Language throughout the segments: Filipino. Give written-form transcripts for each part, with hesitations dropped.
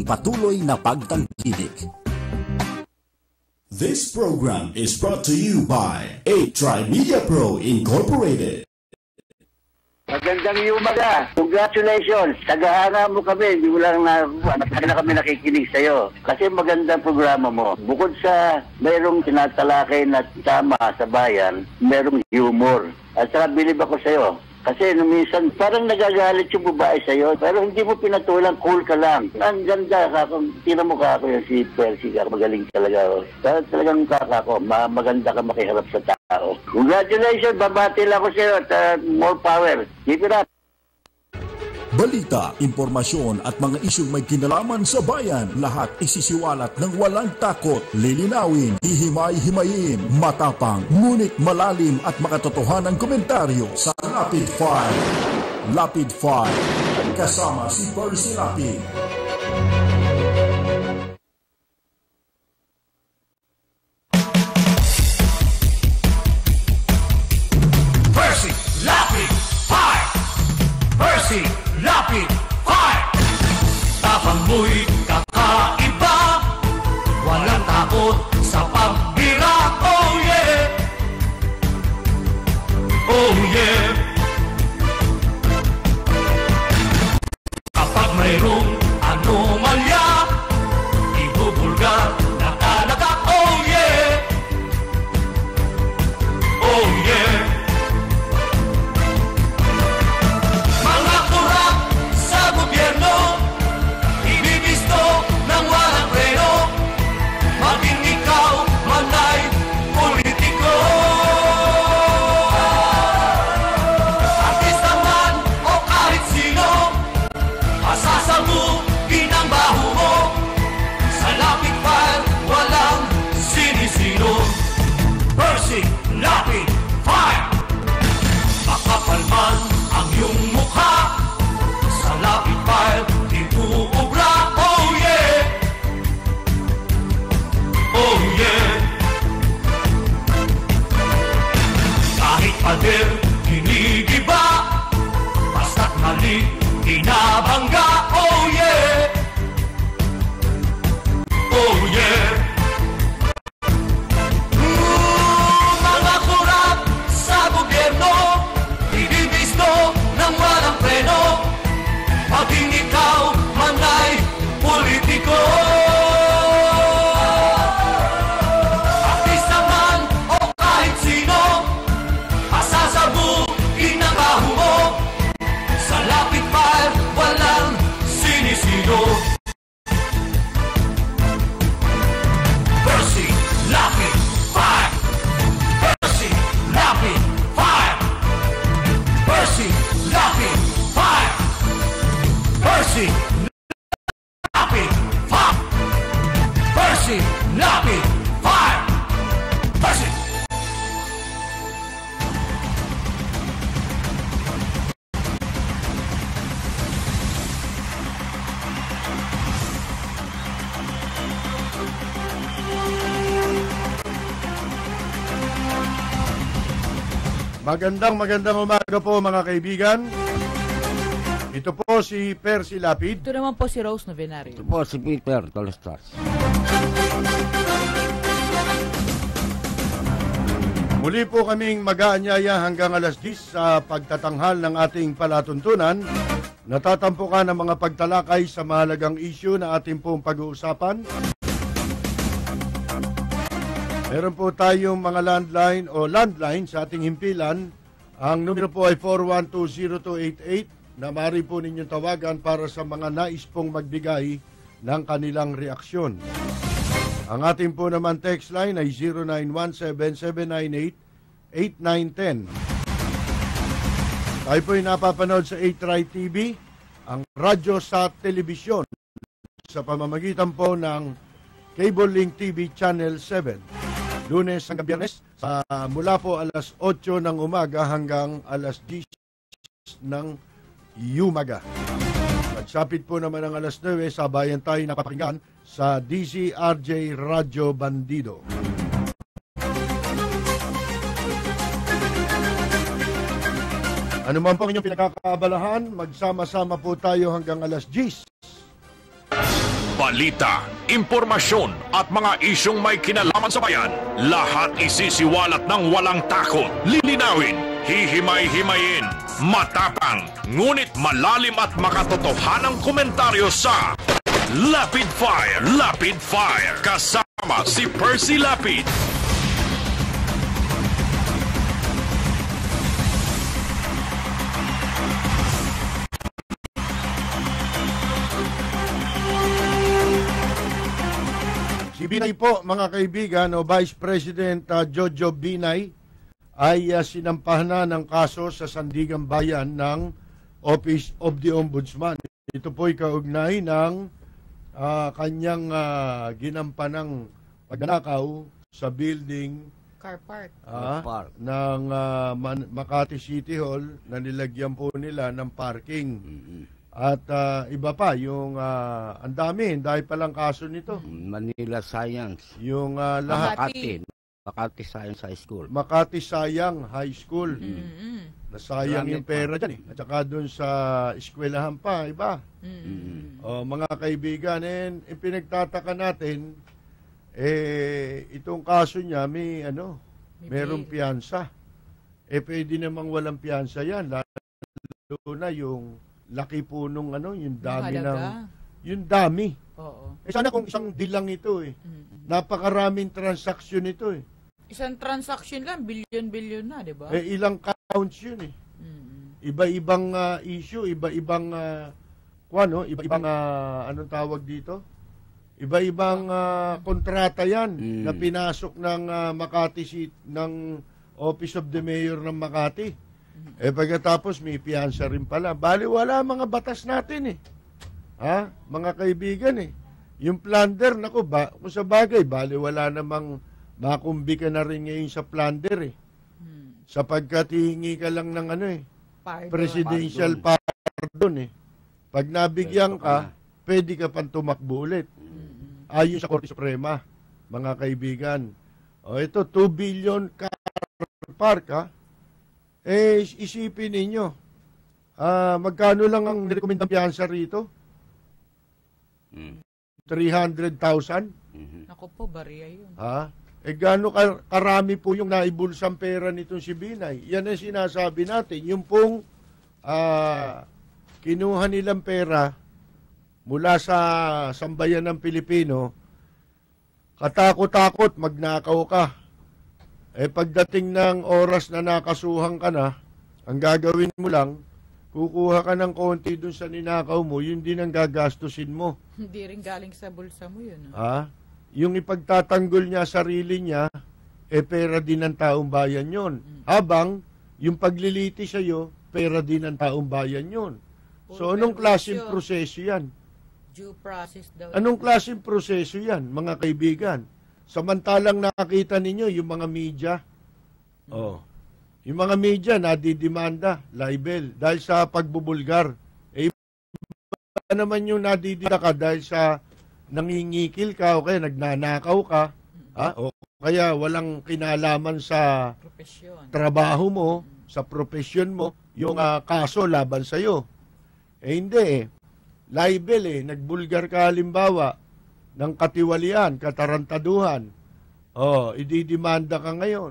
ating patuloy na pagtangkilik. This program is brought to you by 8 Media Pro Incorporated. Magandang umaga. Congratulations. Tagahanga mo kami. Hindi mo lang na kami nakikinig sa'yo. Kasi magandang programa mo. Bukod sa mayroong tinatalakay na tama sa bayan, mayroong humor. At saka bilib ako sa'yo. Kasi minsan parang nagagalit yung babae sa'yo, pero hindi mo pinatulang, cool ka lang. Ang ganda ka, kung tira mo ka ako yung si Percy ka, magaling talaga. Talagang kaka ko, maganda ka makiharap sa tao. Congratulations, babati lang ako sa'yo at more power. Keep it up. Balita, impormasyon at mga isyong may kinalaman sa bayan, lahat isisiwalat ng walang takot, lilinawin, hihimay-himayin, matapang, ngunit malalim at makatotohanang komentaryo sa Lapid File. Lapid File, kasama si Percy Lapid. Percy Lapid File! Percy Lapid Fire! Tapang mo'y kakaiba, walang takot sa pagbira. Oh yeah! Oh yeah! Kapag mayroong anomalya, ibubulgar na talaga. Oh yeah! Oh yeah! Lapid Fire! Makapalman ang iyong mukha, sa Lapid Fire ibuubra. Oh yeah! Oh yeah! Kahit pader, ginigiba, basta't mali, inabangga. Oh yeah! Oh yeah! Paging ikaw man ay politiko, artista man o kahit sino, asasabugin ang baho mo. Sa Lapid Fire walang sinisino. Percy Lapid Fire! Percy Lapid Fire! Percy Lapid Fire! Percy Lapid Fire! Percy Lapid Fire! Percy! Magandang umaga po mga kaibigan. Ito po si Percy Lapid. Ito naman po si Rose Novenario. Ito po si Peter Tolestas. Muli po kaming mag-aanyaya hanggang alas 10 sa pagtatanghal ng ating palatuntunan. Natatampukan ang mga pagtalakay sa mahalagang issue na ating pong pag-uusapan. Meron po tayong mga landline sa ating himpilan. Ang numero po ay 4120288. na maaari po ninyong tawagan para sa mga nais pong magbigay ng kanilang reaksyon. Ang ating po naman text line ay 0917-798-8910. Tayo po ay napapanood sa 8Rai TV, ang radyo sa telebisyon, sa pamamagitan po ng Cable Link TV Channel 7. Lunes hanggang Biyernes, mula po alas 8 ng umaga hanggang alas 10 ng umaga. Pagsapit po naman ang alas 9, sabayan tayo napapakinggan sa DZRJ Radyo Bandido. Ano man po inyong pinakakaabalahan, magsama-sama po tayo hanggang alas 10. balita, impormasyon at mga isyong may kinalaman sa bayan. Lahat isisiwalat ng walang takot, lilinawin, hihimay-himayin, matapang, ngunit malalim at makatotohanang komentaryo sa Lapid Fire, kasama si Percy Lapid. Si Binay po, mga kaibigan, Vice President Jojo Binay ay sinampahan na ng kaso sa Sandigan Bayan ng Office of the Ombudsman. Ito po ay kaugnay ng kanyang ginampanang pagnakaw sa building car park ng Makati City Hall na nilagyan po nila ng parking. At iba pa, yung ang dami, dahil palang kaso nito. Manila Science. Yung lahat. Makati Science High School. Makati Sayang High School. Nasayang yung pera dyan eh. At saka doon sa eskwelahan pa, iba. Mga kaibigan, pinagtataka natin, itong kaso niya, merong piyansa. Pwede namang walang piyansa yan. Lalo na yung laki po nung yung dami yung dami. Oo. Sana kung isang bilang ito napakaraming transaksyon ito Isang transaction lang, billion na, di ba? Ilang counts yun Iba-ibang issue, iba-ibang iba-ibang anong tawag dito? Iba-ibang kontrata yan na pinasok ng Makati ng Office of the Mayor ng Makati. Pagkatapos may piyansa rin pala. Bali wala mga batas natin mga kaibigan Yung plunder, kung sa bagay, bali wala namang makumbi ka na rin ngayon sa plunder sapagkat hihingi ka lang ng presidential pardon Pag nabigyan ka, pwede ka pang tumakbo ulit. Ayon sa Korte Suprema, mga kaibigan. Ito, 2 billion car park isipin ninyo, magkano lang ang nirekomendang piyansa rito? 300,000? Naku po, bariya yun. Gaano karami po yung naibulsang pera nitong si Binay? Yan ang sinasabi natin. Yung pong kinuha nilang pera mula sa sambayan ng Pilipino, katakot-takot, magnakaw ka. Pagdating ng oras na nakasuhan ka na, ang gagawin mo lang, kukuha ka ng konti dun sa ninakaw mo, yun din ang gagastusin mo. Hindi rin galing sa bulsa mo yun. Yung ipagtatanggol niya sarili niya, pera din ng taong bayan yun. Habang, yung pagliliti sa'yo, pera din ng taong bayan yun. So, anong klaseng proseso yan? Due process daw. Anong klaseng proseso yan, mga kaibigan? Samantalang nakita ninyo yung mga media. Yung mga media nadidimanda, libel, dahil sa pagbubulgar. Iba naman yung nadidimanda ka dahil sa nangingikil ka o kaya nagnanakaw ka. O kaya walang kinalaman sa trabaho mo, sa profesyon mo, yung kaso laban sa'yo. Hindi libel nagbulgar ka halimbawa, ng katiwalian, katarantaduhan. Ididimanda ka ngayon.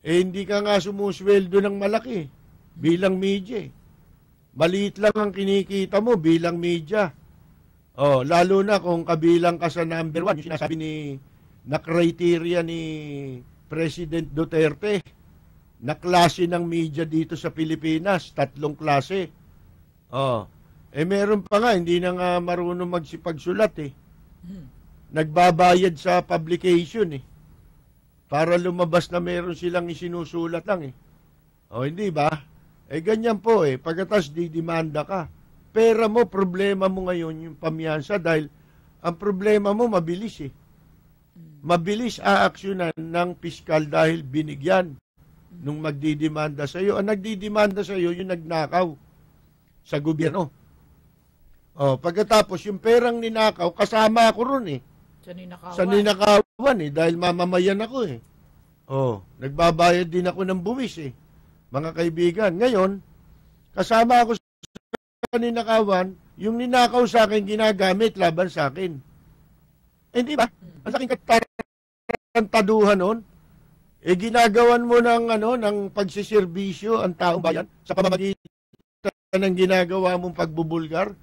Hindi ka nga sumusweldo ng malaki bilang media. Maliit lang ang kinikita mo bilang media. Lalo na kung kabilang ka sa number 1, yung sinasabi na criteria ni President Duterte na klase ng media dito sa Pilipinas, 3 klase. Meron pa nga, hindi na nga marunong magsipagsulat Nagbabayad sa publication para lumabas na meron silang isinusulat lang hindi ba? Ganyan po pagkatas didimanda ka. Pera mo, problema mo ngayon yung pamyansa dahil ang problema mo mabilis Mabilis aaksyonan ng piskal dahil binigyan nung magdidimanda sa iyo. Ang nagdidimanda sa iyo yung nagnakaw sa gobyerno. Pagkatapos yung perang ninakaw, kasama ako ron Sa ninakawan dahil mamamayan ako nagbabayad din ako ng buwis mga kaibigan. Ngayon, kasama ako ninakawan, yung ninakaw sa akin, ginagamit laban sa akin. Hindi ba? Ang laking katarantaduhan nun. Ginagawan mo ng pagsiservisyo ang taong bayan sa pamamagitan ng ginagawa mong pagbubulgar.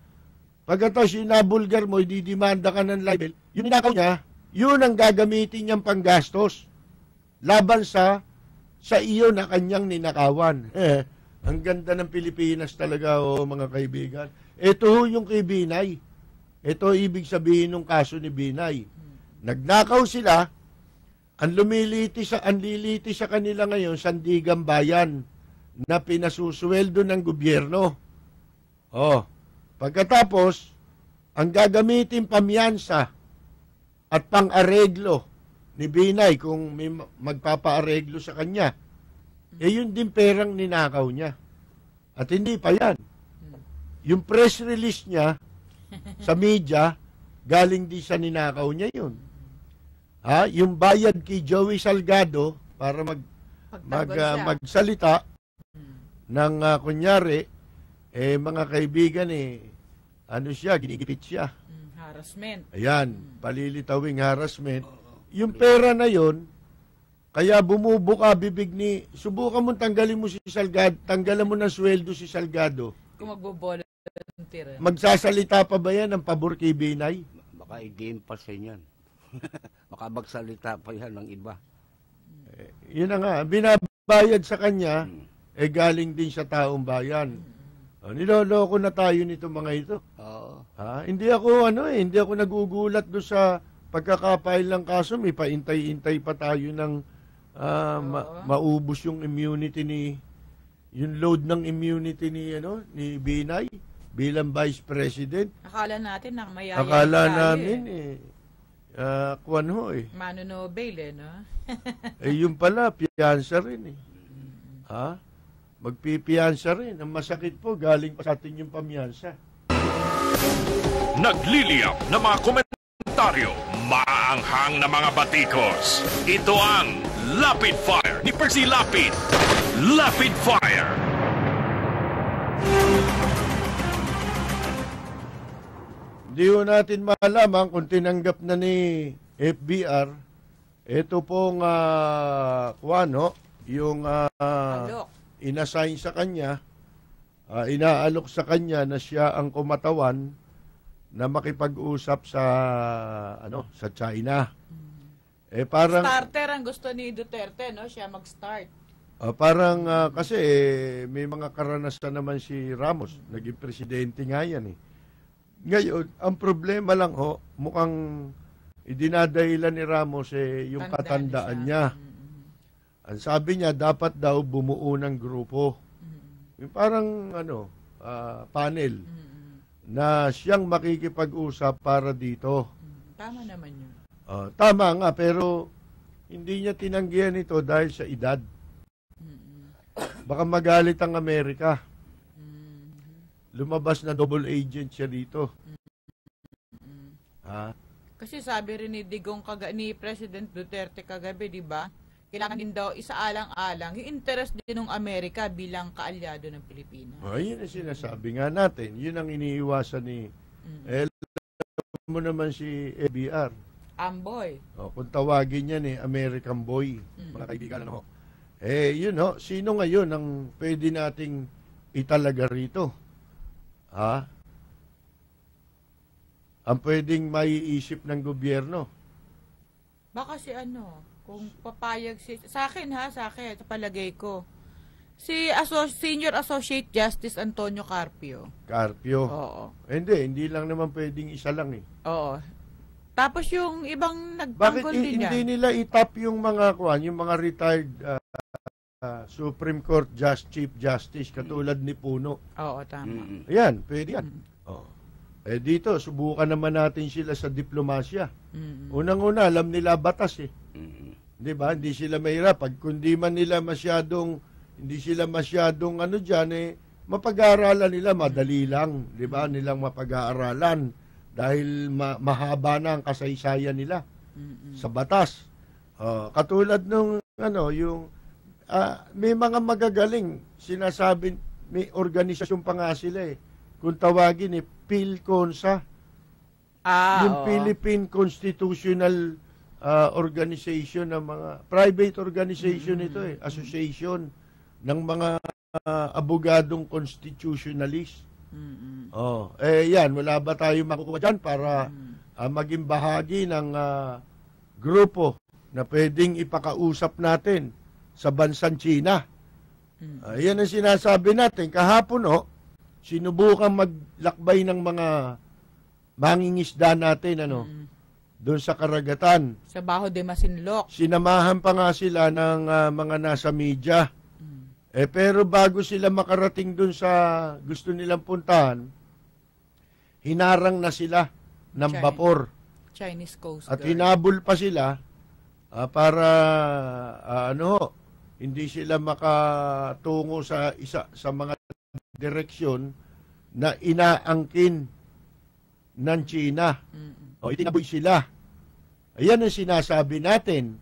Pagkatapos yung nabulgar mo, didimanda ka ng libel, yung ninakaw niya, yun ang gagamitin niyang panggastos laban sa iyo na kanyang ninakawan. Ang ganda ng Pilipinas talaga, mga kaibigan. Ito yung kay Binay. Ito ibig sabihin ng kaso ni Binay. Nagnakaw sila, ang liliti sa kanila ngayon, sandigang bayan na pinasusuweldo ng gobyerno. Pagkatapos, ang gagamitin pamyansa at pang-areglo ni Binay kung may magpapa-areglo sa kanya, yun din perang ninakaw niya. At hindi pa yan. Yung press release niya sa media, galing din sa ninakaw niya yun. Yung bayad kay Joey Salgado para magsalita ng kunyari, mga kaibigan, ginigipit siya. Harassment. Ayan, palilitawing harassment. Yung pera na yon, kaya bumubuka bibig ni, subukan mo tanggalin mo si Salgado, tanggalan mo ng sweldo si Salgado. Kung magbo-volunteer. Magsasalita pa ba yan ng pabor kay Binay? Baka i-game pass yan. Baka magsalita pa yan ng iba. Yun na nga, binabayad sa kanya, galing din sa taong bayan. Niloloko na tayo nito mga ito. Hindi ako nagugulat do sa pagkakapail ng kaso. May paintay-intay pa tayo ng maubos yung immunity yung load ng immunity ni Binay bilang Vice President. Akala natin na mayayari Akala tayo, namin Mano no bail, no? Yung pala, piyansa rin Magpipiyansa rin. Ang masakit po, galing pa sa atin yung pamyansa. Nagliliyap na mga komentaryo, maanghang na mga batikos. Ito ang Lapid Fire ni Percy Lapid. Lapid Fire. Hindi ho natin malaman kung tinanggap na ni FBR ito pong yung inassign sa kanya, inaalok sa kanya na siya ang kumatawan na makipag-usap sa China. Parang starter ang gusto ni Duterte, no? Siya mag-start. Kasi may mga karanasan naman si Ramos, naging presidente nga yan . Ngayon, ang problema lang mukhang idinadahilan ni Ramos yung katandaan niya. Ang sabi niya, dapat daw bumuo ng grupo. Yung parang panel na siyang makikipag-usap para dito. Tama naman yun. Tama nga, pero hindi niya tinanggihan ito dahil sa edad. Baka magalit ang Amerika. Lumabas na double agent siya dito. Kasi sabi rin ni President Duterte kagabi, di ba? Kailangan din daw isaalang-alang yung interest din ng Amerika bilang kaalyado ng Pilipinas. Yun ang sinasabi nga natin. Yun ang iniiwasan ni alam mo naman si FBR. Amboy. Kung tawagin niya ni American Boy, mga kaibigan. Sino ngayon ang pwede nating italaga rito? Ang pwedeng maiisip ng gobyerno? Baka kung papayag sa akin, sa palagay ko, si Senior Associate Justice Antonio Carpio. Oo. Hindi lang naman pwedeng isa lang Oo. Tapos yung ibang nagtanggol din yan. Hindi nila itap yung mga retired Supreme Court Chief Justice katulad ni Puno? Oo, tama. Ayan, pwede yan. Dito, subukan naman natin sila sa diplomasya. Unang-una, alam nila batas Di ba? Hindi sila mahirap. Kung di man nila masyadong, mapag-aaralan nila, madali lang. Di ba? Nilang mapag-aaralan. Dahil mahaba na ang kasaysayan nila sa batas. Katulad nung, may mga magagaling, sinasabi, may organisasyon pa nga sila kung tawagin PhilConsa. Yung Philippine Constitutional Organization ng mga private organization ito association ng mga abogadong constitutionalist. Yan, wala ba tayo makukuha dyan para maging bahagi ng grupo na pwedeng ipakausap natin sa bansang China? Yan ang sinasabi natin. Kahapon, sinubukan maglakbay ng mga mangingisda natin, doon sa karagatan. Sa Baho de Masinloc. Sinamahan pa nga sila ng mga nasa media. Pero bago sila makarating doon sa gusto nilang puntahan, hinarang na sila ng vapor. Chinese Coast At Guard. hinabol pa sila para hindi sila makatungo sa mga direksyon na inaangkin ng China. Itinaboy sila. Ayan ang sinasabi natin.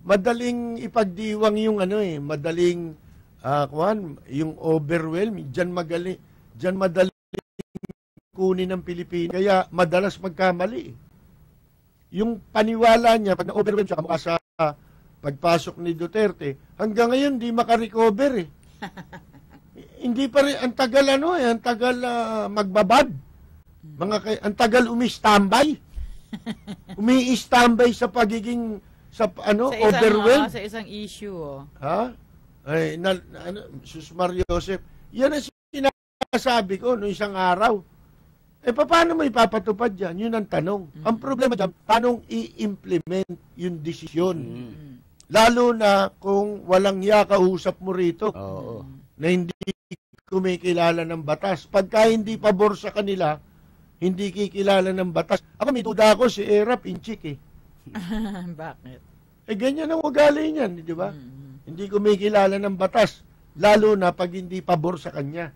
Madaling ipagdiwang yung madaling yung overwhelm. Diyan madaling kunin ng Pilipinas. Kaya madalas magkamali. Yung paniwala niya, pag na-overwhelm siya, mukha sa pagpasok ni Duterte, hanggang ngayon di makarecover Hindi pa rin, ang tagal magbabad. Ang tagal umi-standby. Umi-standby sa pagiging overwhelmed. Sa isang issue. Ha? Sus Mario Joseph. Yan ang sinasabi ko noong isang araw. Paano mo ipapatupad yan? Yun ang tanong. Ang problema dyan, paano i-implement yung desisyon? Lalo na kung walang kausap mo rito na hindi kumikilala ng batas. Pagka hindi pabor sa kanila, hindi kikilala ng batas. Ako may duda ako si Era Pinchik Bakit? Ganyan ang ugali niyan, di ba? Hindi kumikilala ng batas. Lalo na pag hindi pabor sa kanya.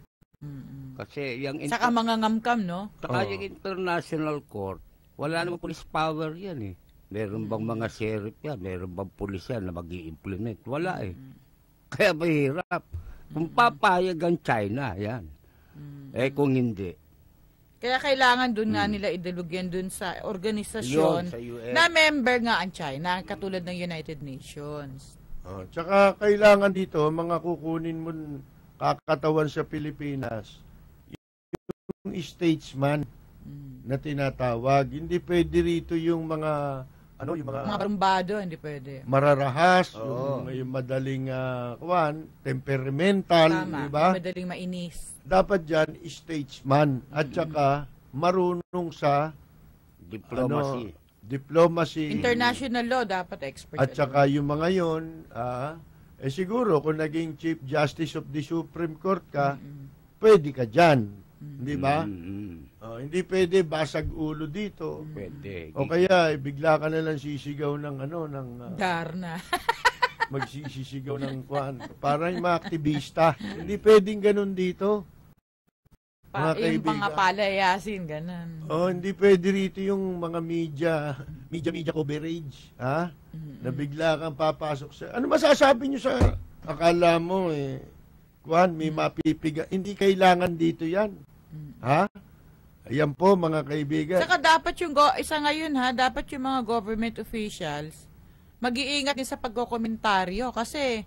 Kasi yung saka mga ngamkam, no? Saka yung international court, wala namang police power yan Meron bang mga sheriff yan? Meron bang pulis yan na mag-i-implement? Wala Kaya mahirap. Kung papayag ang China, yan. Kung hindi. Kaya kailangan doon nga nila idalug yan doon sa organisasyon na member nga ang China, katulad ng United Nations. Tsaka kailangan dito, mga kukunin mo kakatawan sa Pilipinas, yung statesman na tinatawag. Hindi pwede rito yung mga mga barumbado, hindi pwede. Mararahas, yung madaling temperamental, di ba? Madaling mainis. Dapat dyan, statesman. At saka, marunong sa diplomacy. International law, dapat expert. At saka yung mga yun, siguro, kung naging Chief Justice of the Supreme Court ka, pwede ka dyan. Di ba? Hindi pwede basag ulo dito. Pwede. O kaya, bigla ka na lang sisigaw ng Darna. magsisisigaw ng kwan. Parang yung mga aktivista. Hindi pwedeng ganun dito. Yung pangapalayasin, ganun. Hindi pwede rito yung mga media coverage. Na bigla kang papasok sa... Ano masasabi nyo sa... Akala mo kwan, may mapipiga. Hindi kailangan dito yan. Ayan po, mga kaibigan. Saka dapat isa ngayon dapat yung mga government officials mag-iingat din sa pagkokomentaryo kasi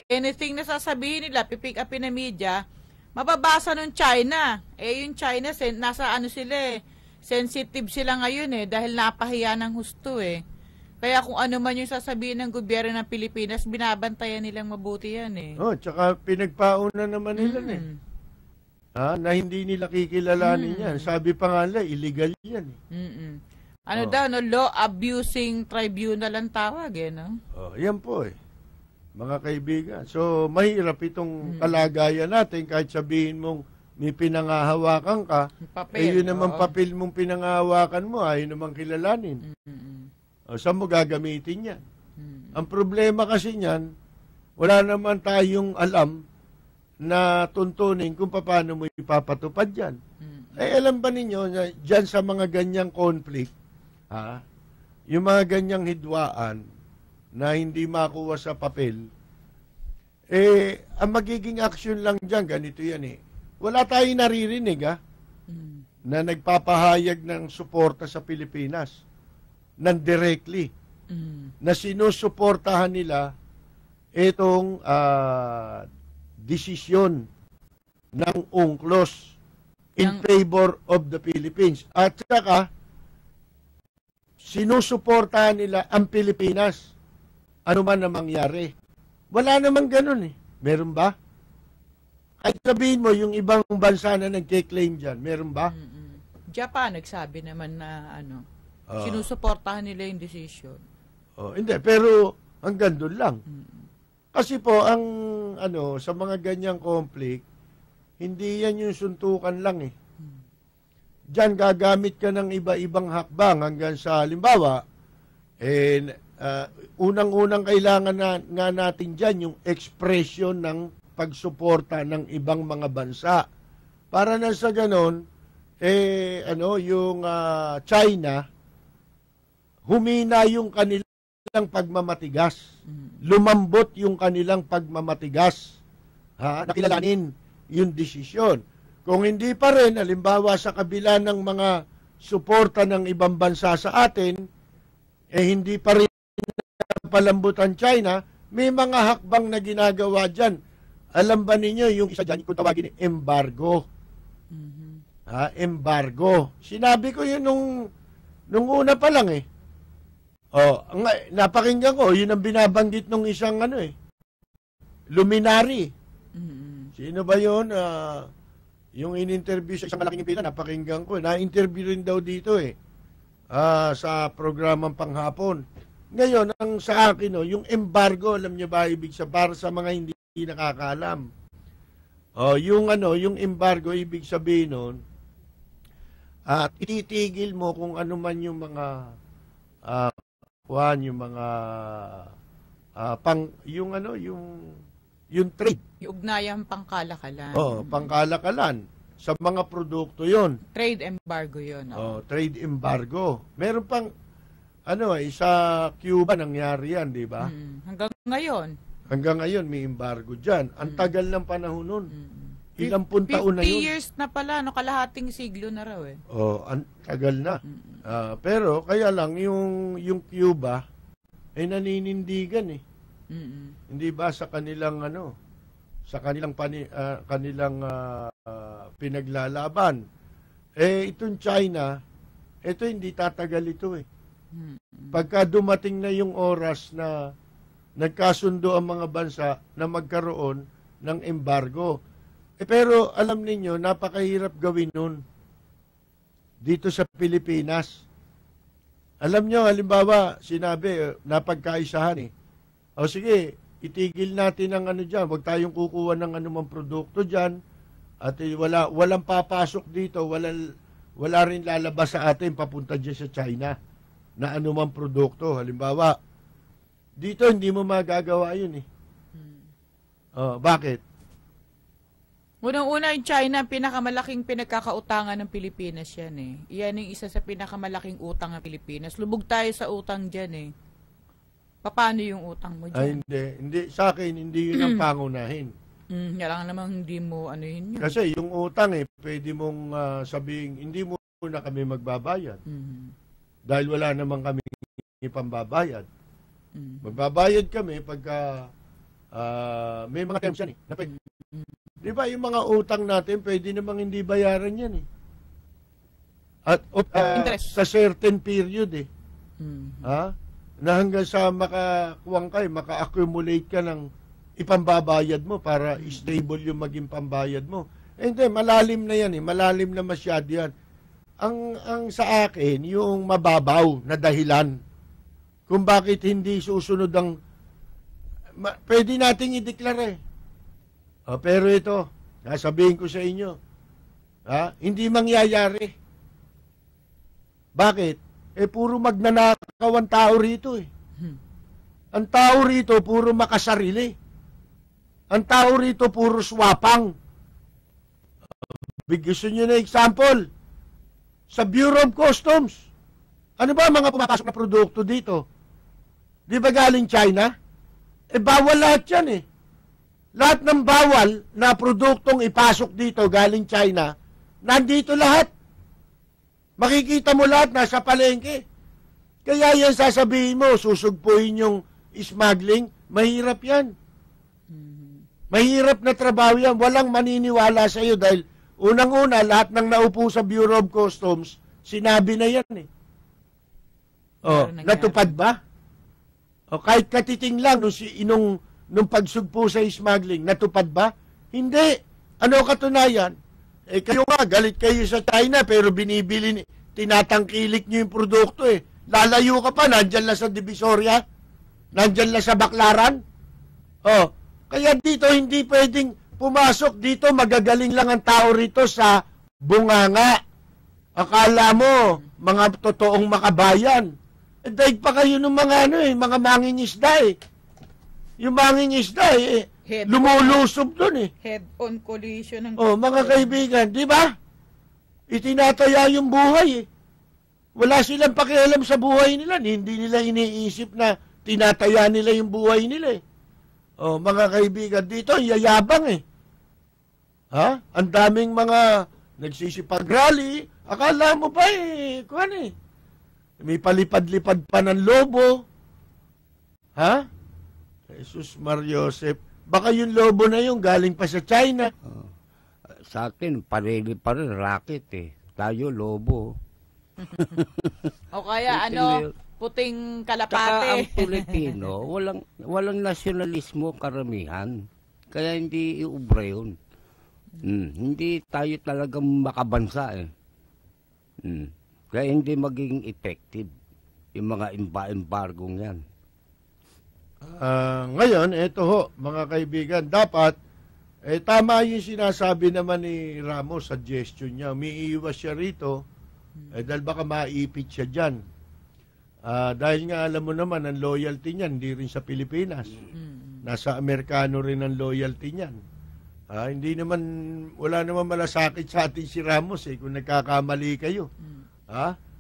anything na sasabihin nila, pipick up na media, mababasa ng China. Yung China, nasa sensitive sila ngayon dahil napahiya ng husto Kaya kung ano man yung sasabihin ng gobyerno ng Pilipinas, binabantayan nilang mabuti yan Tsaka pinagpauna naman nila na hindi nila kikilalanin yan. Sabi pa nga nila, illegal yan law abusing tribunal ang tawag no? Yan po mga kaibigan. So, mahirap itong kalagayan natin kahit sabihin mong may pinangahawakan ka. Yun naman papel mong pinangahawakan mo, ayaw naman kilalanin. Saan mo gagamitin yan? Ang problema kasi niyan, wala naman tayong alam na tuntunin kung paano mo ipapatupad yan. Alam ba ninyo na dyan sa mga ganyang conflict, yung mga ganyang hidwaan na hindi makuha sa papel, ang magiging action lang dyan, ganito yan wala tayong naririnig na nagpapahayag ng suporta sa Pilipinas ng directly na sinusuportahan nila itong desisyon ng UNCLOS in favor of the Philippines. At saka, sinusuportahan nila ang Pilipinas. Ano man na mangyari. Wala namang ganun eh. Meron ba? Kahit sabihin mo, yung ibang bansa na nagke-claim dyan, meron ba? Japan, nagsabi naman na sinusuportahan nila yung decision. Hindi, pero hanggang doon lang. Kasi po, ang sa mga ganyang conflict, hindi yan yung suntukan lang eh. Diyan gagamit ka ng iba-ibang hakbang hanggang sa halimbawa, unang-unang kailangan nga natin dyan yung expression ng pagsuporta ng ibang mga bansa. Para na sa ganon, yung China, humina yung kanilang pagmamatigas. Lumambot yung kanilang pagmamatigas. Nakilalanin yung desisyon. Kung hindi pa rin, halimbawa sa kabila ng mga suporta ng ibang bansa sa atin, hindi pa rin palambutan China, may mga hakbang na ginagawa dyan. Alam ba ninyo, yung isa dyan, kung tawagin, embargo. Embargo. Sinabi ko yun nung una pa lang eh. Napakinggan ko, yun ang binabanggit nung isang luminary. Sino ba yun? Yung in-interview sa isang malaking impita, napakinggan ko. Na-interview rin daw dito sa programang panghapon. Ngayon, ang sa akin, yung embargo, alam niyo ba ibig sabihin para sa mga hindi nakakaalam? Yung embargo, ibig sabihin nun, at ititigil mo kung ano man yung mga yung trade. Yung ugnayang pangkalakalan. Pangkalakalan. Sa mga produkto yon. Trade embargo yon. Trade embargo. Meron pang, sa Cuba nangyari yan, di ba? Hanggang ngayon. Hanggang ngayon, may embargo dyan. Ang tagal ng panahon nun. Ilang taon na yun. 50 years na pala, kalahating siglo na raw eh. Ang tagal na. Pero, kaya lang, yung Cuba, ay naninindigan eh. Hindi ba sa kanilang pinaglalaban. Itong China, ito hindi tatagal ito eh. Pagka dumating na yung oras na nagkasundo ang mga bansa na magkaroon ng embargo. Pero alam ninyo, napakahirap gawin nun dito sa Pilipinas. Alam nyo, halimbawa, sinabi, napagkaisahan eh. Sige, itigil natin ang dyan. Huwag tayong kukuha ng anumang produkto dyan. At walang papasok dito. Wala rin lalabas sa atin papunta dyan sa China na anumang produkto. Halimbawa, dito hindi mo magagawa yun eh. Bakit? Unang-una yung China, pinakamalaking pinagkakautangan ng Pilipinas yan eh. Iyan yung isa sa pinakamalaking utang ng Pilipinas. Lubog tayo sa utang dyan eh. Paano yung utang mo dyan? Hindi. Sa akin, hindi yun ang pangunahin. Yan namang hindi mo yun. Kasi yung utang pwede mong sabihin, hindi mo na kami magbabayad. Dahil wala naman kami pambabayad. Magbabayad kami pagka may mga terms yan eh. Di ba yung mga utang natin, pwede namang hindi bayaran yan eh. At sa certain period eh. Na hanggang sa maka-accumulate ka ng ipambabayad mo para stable yung maging pambayad mo. Hindi, malalim na yan eh. Malalim na masyado yan. Ang sa akin, yung mababaw na dahilan kung bakit hindi susunod ang pwede nating ideklara eh. Pero ito, sabihin ko sa inyo, hindi mangyayari. Bakit? Puro magnanakaw ang tao rito eh. Ang tao rito, puro makasarili. Ang tao rito, puro swapang. Gusto nyo na example? Sa Bureau of Customs. Ano ba mga pumapasok na produkto dito? Di ba galing China? Bawal lahat yan eh. lahat ng bawal na produktong ipasok dito galing China, nandito lahat. Makikita mo lahat, nasa palengke. Kaya yan sasabihin mo, susugpuin yung smuggling, mahirap yan. Mahirap na trabaho yan. Walang maniniwala sa iyo dahil unang-una, lahat ng naupo sa Bureau of Customs, sinabi na yan eh. Oh, natupad ba? O kahit katiting lang nung pagsugpo sa smuggling, natupad ba? Hindi. Ano katunayan? Eh kayo nga, galit kayo sa China pero binibili, tinatangkilik nyo yung produkto eh. Lalayo ka pa, nandyan lang sa Divisoria, nandyan lang sa Baclaran. Oh, kaya dito hindi pwedeng pumasok dito, magagaling lang ang tao rito sa bunganga. Akala mo, mga totoong makabayan. Eh, daig pa kayo ng mga mga mangingisda eh. Yung mangingisda eh, lumulusob doon eh. Head-on collision ng mga kaibigan, di ba? Itinataya yung buhay eh. Wala silang pakialam sa buhay nila. Hindi nila iniisip na tinataya nila yung buhay nila eh. Mga kaibigan, dito yayabang eh. Ha? Ang daming mga nagsisipag-rally. Akala mo ba eh, kuhan eh. May palipad-lipad pa ng lobo. Ha? Jesus Mariosep. Baka yung lobo na yung galing pa sa China. Sa atin, pareli pa rin, racket eh. Tayo, lobo. O kaya puting Tsaka kalapate. ang Pilipino, walang nasyonalismo karamihan. Kaya hindi iubra yun. Hindi tayo talagang makabansa eh. Kaya hindi maging effective yung mga embargong yan. Ngayon, eto ho, mga kaibigan, dapat, tama yung sinasabi naman ni Ramos, suggestion niya, umiiwas siya rito, dahil baka maipit siya dyan. Dahil nga alam mo naman, ang loyalty niyan, hindi rin sa Pilipinas. Nasa Amerikano rin ang loyalty niyan. Hindi naman, wala naman malasakit sa atin si Ramos kung nagkakamali kayo.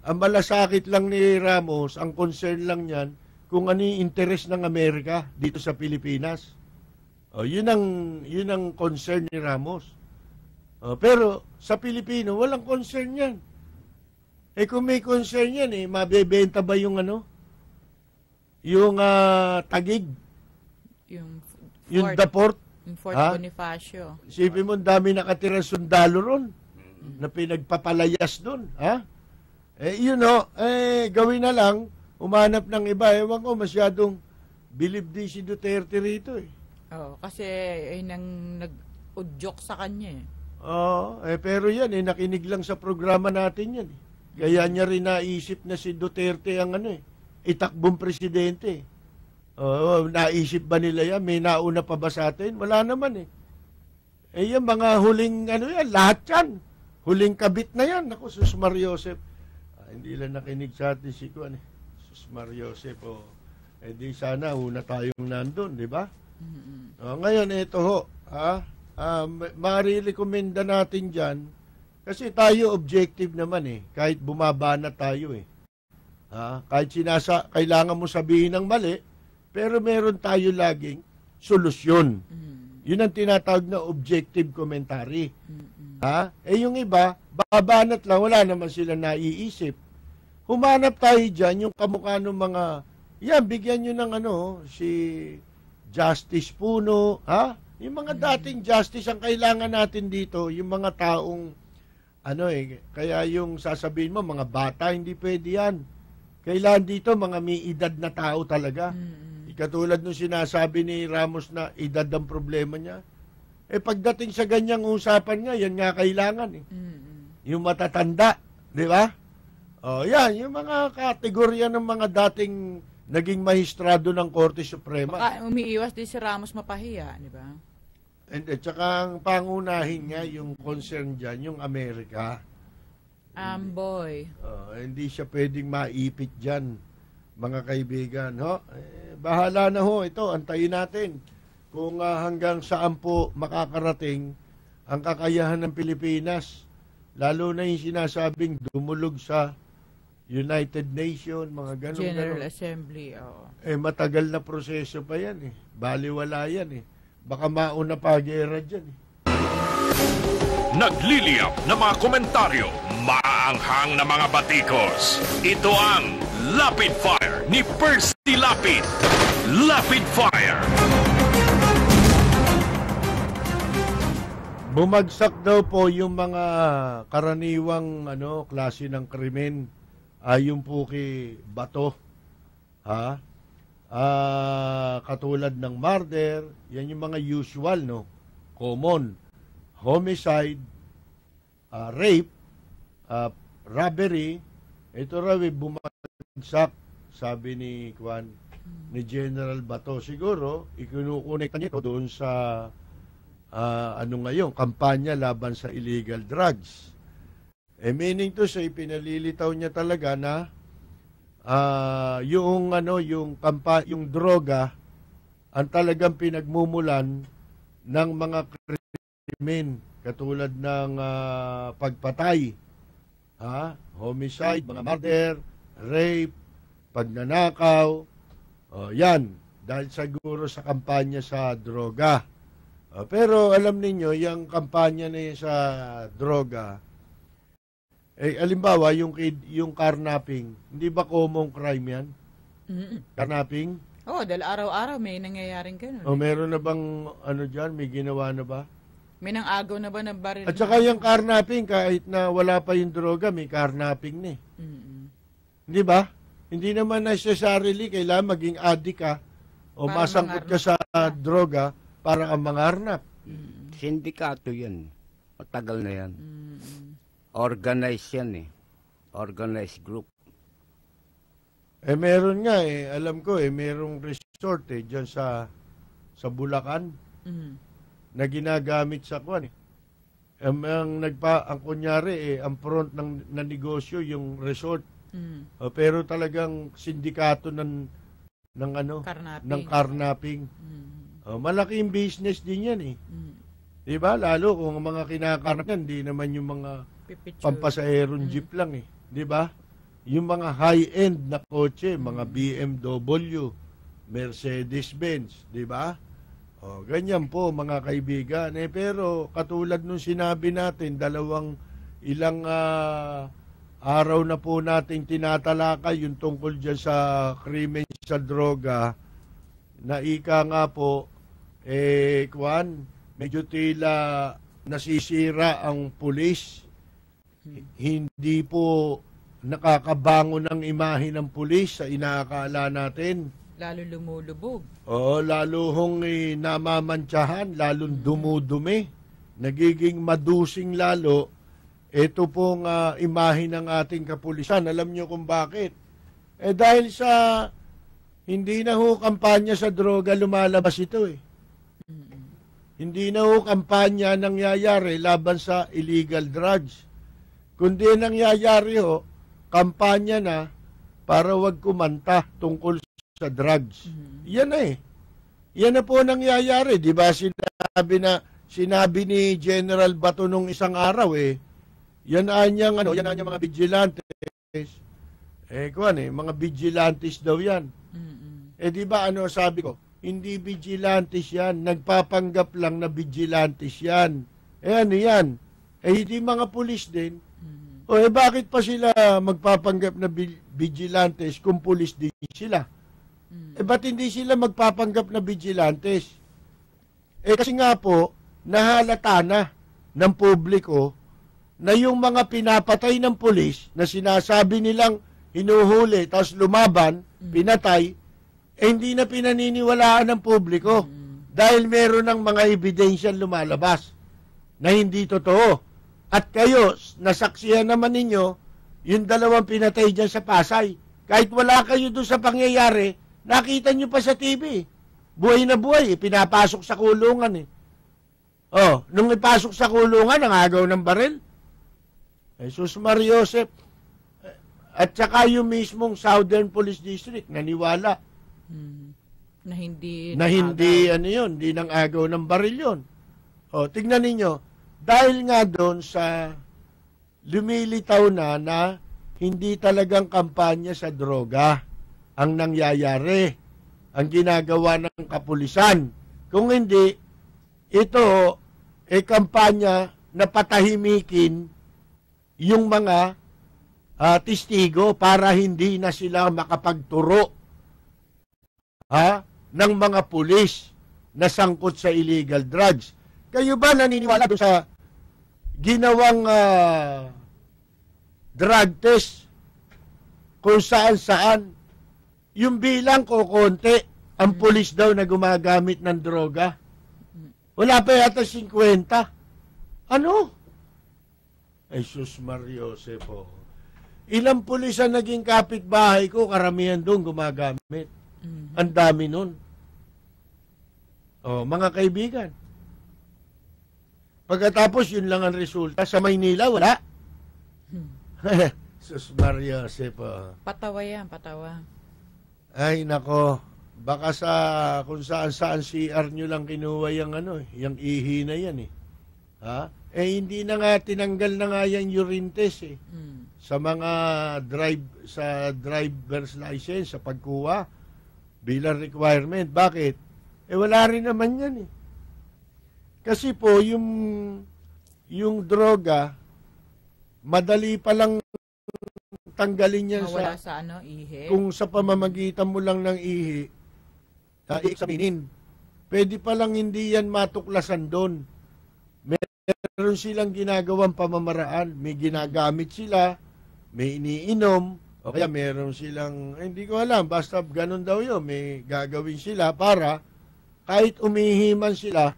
Ang malasakit lang ni Ramos, ang concern lang niyan, kung ano yung interest ng Amerika dito sa Pilipinas. Yun ang concern ni Ramos. Pero sa Pilipino, walang concern yan. Kung may concern yan, mabebenta ba yung yung tagig? Yung Daport? Yung Fort Bonifacio. Isipin mo, dami nakatira sundalo ron na pinagpapalayas doon. Gawin na lang, umanap ng iba. Ewan ko, masyadong believe din si Duterte rito eh. Kasi nang nag-udyok sa kanya eh. Pero yan nakinig lang sa programa natin yan eh. Kaya niya rin naisip na si Duterte ang itakbong presidente. Naisip ba nila yan? May nauna pa ba sa atin? Wala naman eh. Yan mga huling yan, lahat yan. Huling kabit na yan. Ako, Sus Mariosep. Hindi lang nakinig sa atin si Kuan eh. Sus Mariosep di sana una tayong nandun, di ba? Ngayon, ito ho. Marirekomenda natin dyan. Kasi tayo objective naman eh. Kahit bumaba na tayo eh. Kahit kailangan mo sabihin ng mali, pero meron tayo laging solusyon. Yun ang tinatawag na objective commentary. Yung iba, babanat lang, wala naman sila naiisip. Humanap tayo dyan, yung kamukha ng mga, bigyan nyo ng si Justice Puno, yung mga dating justice, ang kailangan natin dito, yung mga taong, kaya yung sasabihin mo, mga bata, hindi pwede yan. Kailangan dito, mga may edad na tao talaga. Katulad nung sinasabi ni Ramos na edad ang problema niya. Pagdating sa ganyang usapan nga, yan nga kailangan eh. Yung matatanda, di ba? Yan, yung mga kategorya ng mga dating naging mahistrado ng Korte Suprema. Baka umiiwas din si Ramos mapahiya, di ba? And tsaka ang pangunahin nga, yung concern dyan, yung Amerika. Boy. Hindi siya pwedeng maipit dyan, mga kaibigan. Bahala na ho, ito, antayin natin. Kung hanggang saan po makakarating ang kakayahan ng Pilipinas, lalo na yung sinasabing dumulog sa United Nations, mga ganun. General Assembly, matagal na proseso pa yan eh. Baliwala yan eh. Baka mauna pa gera dyan eh. Nagliliyap na mga komentaryo, maanghang na mga batikos. Ito ang Lapid Fire ni Percy Lapid. Lapid Fire. Bumagsak daw po yung mga karaniwang klase ng krimen ayon po kay Bato. Ha? Katulad ng murder, yan yung mga usual, no? Common. Homicide, rape, robbery. Ito raw bumagsak, sabi ni General Bato. Siguro ikinukunik niya ito doon sa ngayon, kampanya laban sa illegal drugs. Meaning to say, pinalilitaw niya talaga na yung droga ang talagang pinagmumulan ng mga krimen katulad ng pagpatay, homicide, mga murder, rape, pagnanakaw. Yan, dahil siguro sa kampanya sa droga. Pero alam ninyo, yung kampanya na yun sa droga, alimbawa, yung carnapping, hindi ba common crime yan? Carnapping? Dahil araw-araw may nangyayaring ganun. Meron na bang dyan? May ginawa na ba? May nang-agaw na ba ng baril? At saka yung carnapping, kahit na wala pa yung droga, may carnapping na eh. Hindi ba? Hindi naman necessarily kailangan maging addict ka o para masangkot ka sa droga para kang mangarnap. Sindikato yan. Matagal na yan. Organized yan eh. Organized group. Meron nga alam ko merong resort dyan sa Bulacan na ginagamit sa ang kunyari ang front ng negosyo yung resort. Pero talagang sindikato ng carnapping. Malaking business din yan eh. Diba? Lalo kung mga kinakarnap yan, di naman yung mga pampasaherong jeep lang eh. Diba? Yung mga high-end na kotse, mga BMW, Mercedes-Benz, diba? Ganyan po mga kaibigan. Pero katulad nung sinabi natin, ilang araw na po nating tinatalakay yung tungkol dyan sa krimen sa droga, na ika nga po, medyo tila nasisira ang pulis. Hindi po nakakabangon ng imahe ng pulis sa inaakala natin. Lalo lumulubog. Lalo hong namamantsahan, lalong dumudumi. Nagiging madusing lalo. Ito pong imahe ng ating kapulisan. Alam nyo kung bakit? Dahil sa hindi na ho kampanya sa droga lumalabas ito eh. Hindi na ho kampanya nangyayari laban sa illegal drugs. Kundi nangyayari ho, kampanya na para wag kumanta tungkol sa drugs. Yan na eh. Yan na po nangyayari. Di ba sinabi ni General Bato nung isang araw yan anyang mga vigilantes. Mga vigilantes daw yan. Di ba sabi ko? Hindi vigilantes yan. Nagpapanggap lang na vigilantes yan. Ano yan? Hindi mga pulis din. Bakit pa sila magpapanggap na vigilantes kung pulis din sila? Ba't hindi sila magpapanggap na vigilantes? Kasi nga po, nahalata na ng publiko na yung mga pinapatay ng pulis na sinasabi nilang hinuhuli tapos lumaban, pinatay, hindi na pinaniniwalaan ng publiko dahil meron ng mga ebidensyang lumalabas na hindi totoo. At kayo, nasaksihan naman ninyo yung dalawang pinatay dyan sa Pasay. Kahit wala kayo doon sa pangyayari, nakita nyo pa sa TV. Buhay na buhay, pinapasok sa kulungan nung ipasok sa kulungan, nangagaw ng baril. Jesus Mariosep. At saka yung mismong Southern Police District, naniwala. Na hindi hindi nang agaw ng baril yun. Tignan ninyo, dahil nga doon sa lumilitaw na hindi talagang kampanya sa droga ang nangyayari, ang ginagawa ng kapulisan. Kung hindi, ito kampanya na patahimikin yung mga testigo para hindi na sila makapagturo ng mga pulis na sangkot sa illegal drugs. Kayo ba naniniwala doon sa ginawang drug test kung saan-saan? Yung bilang ko konti, ang pulis daw na gumagamit ng droga. Wala pa yata 50. Ano? Ay, sus Mario Josefo. Ilang pulis ang naging kapitbahay ko, karamihan doon gumagamit. Ang dami nun. Mga kaibigan. Pagkatapos, yun lang ang resulta. Sa Maynila, wala. Sus Mario Josefo. Patawa yan, patawa. Ay, nako. Baka kung saan-saan CR nyo lang kinuha yung ihi na yan hindi na nga, tinanggal na nga yung urine test sa mga driver's license, sa pagkuha bilang requirement. Bakit? Wala rin naman yan Kasi po, yung droga, madali palang tanggalin yan mawala sa ihi. Kung sa pamamagitan mo lang ng ihi, i-examinin. Pwede palang hindi yan matuklasan doon. Meron silang ginagawang pamamaraan. May ginagamit sila, may iniinom, o kaya meron silang, hindi ko alam, basta ganun daw yun. May gagawin sila para kahit umihiman sila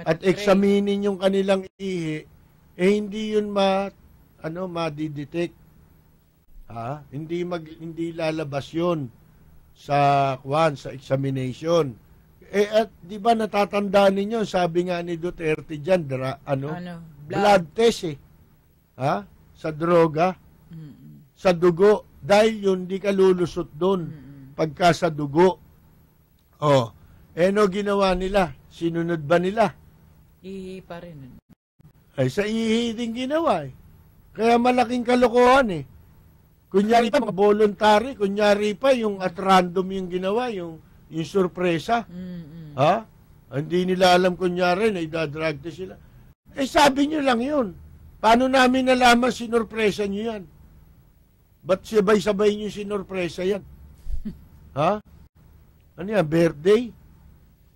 at examinin yung kanilang ihi, hindi yun madidetect. Hindi lalabas yun sa examination. At di ba natatandaan ninyo, sabi nga ni Duterte dyan, blood test sa droga, sa dugo, dahil yun di ka lulusot doon pagka sa dugo. Ginawa nila? Sinunod ba nila? Ihi pa rin. Ay, sa ihi din ginawa Kaya malaking kalokohan Kunyari pa, mga voluntary, kunyari pa, yung at random yung ginawa, yung sorpresa. Hindi nila alam kunyari na idadrug test sila. Sabi nyo lang yun. Paano namin nalaman sinurpresa nyo yan? Ba't sabay-sabay nyo sinurpresa yan? Ano yan, birthday?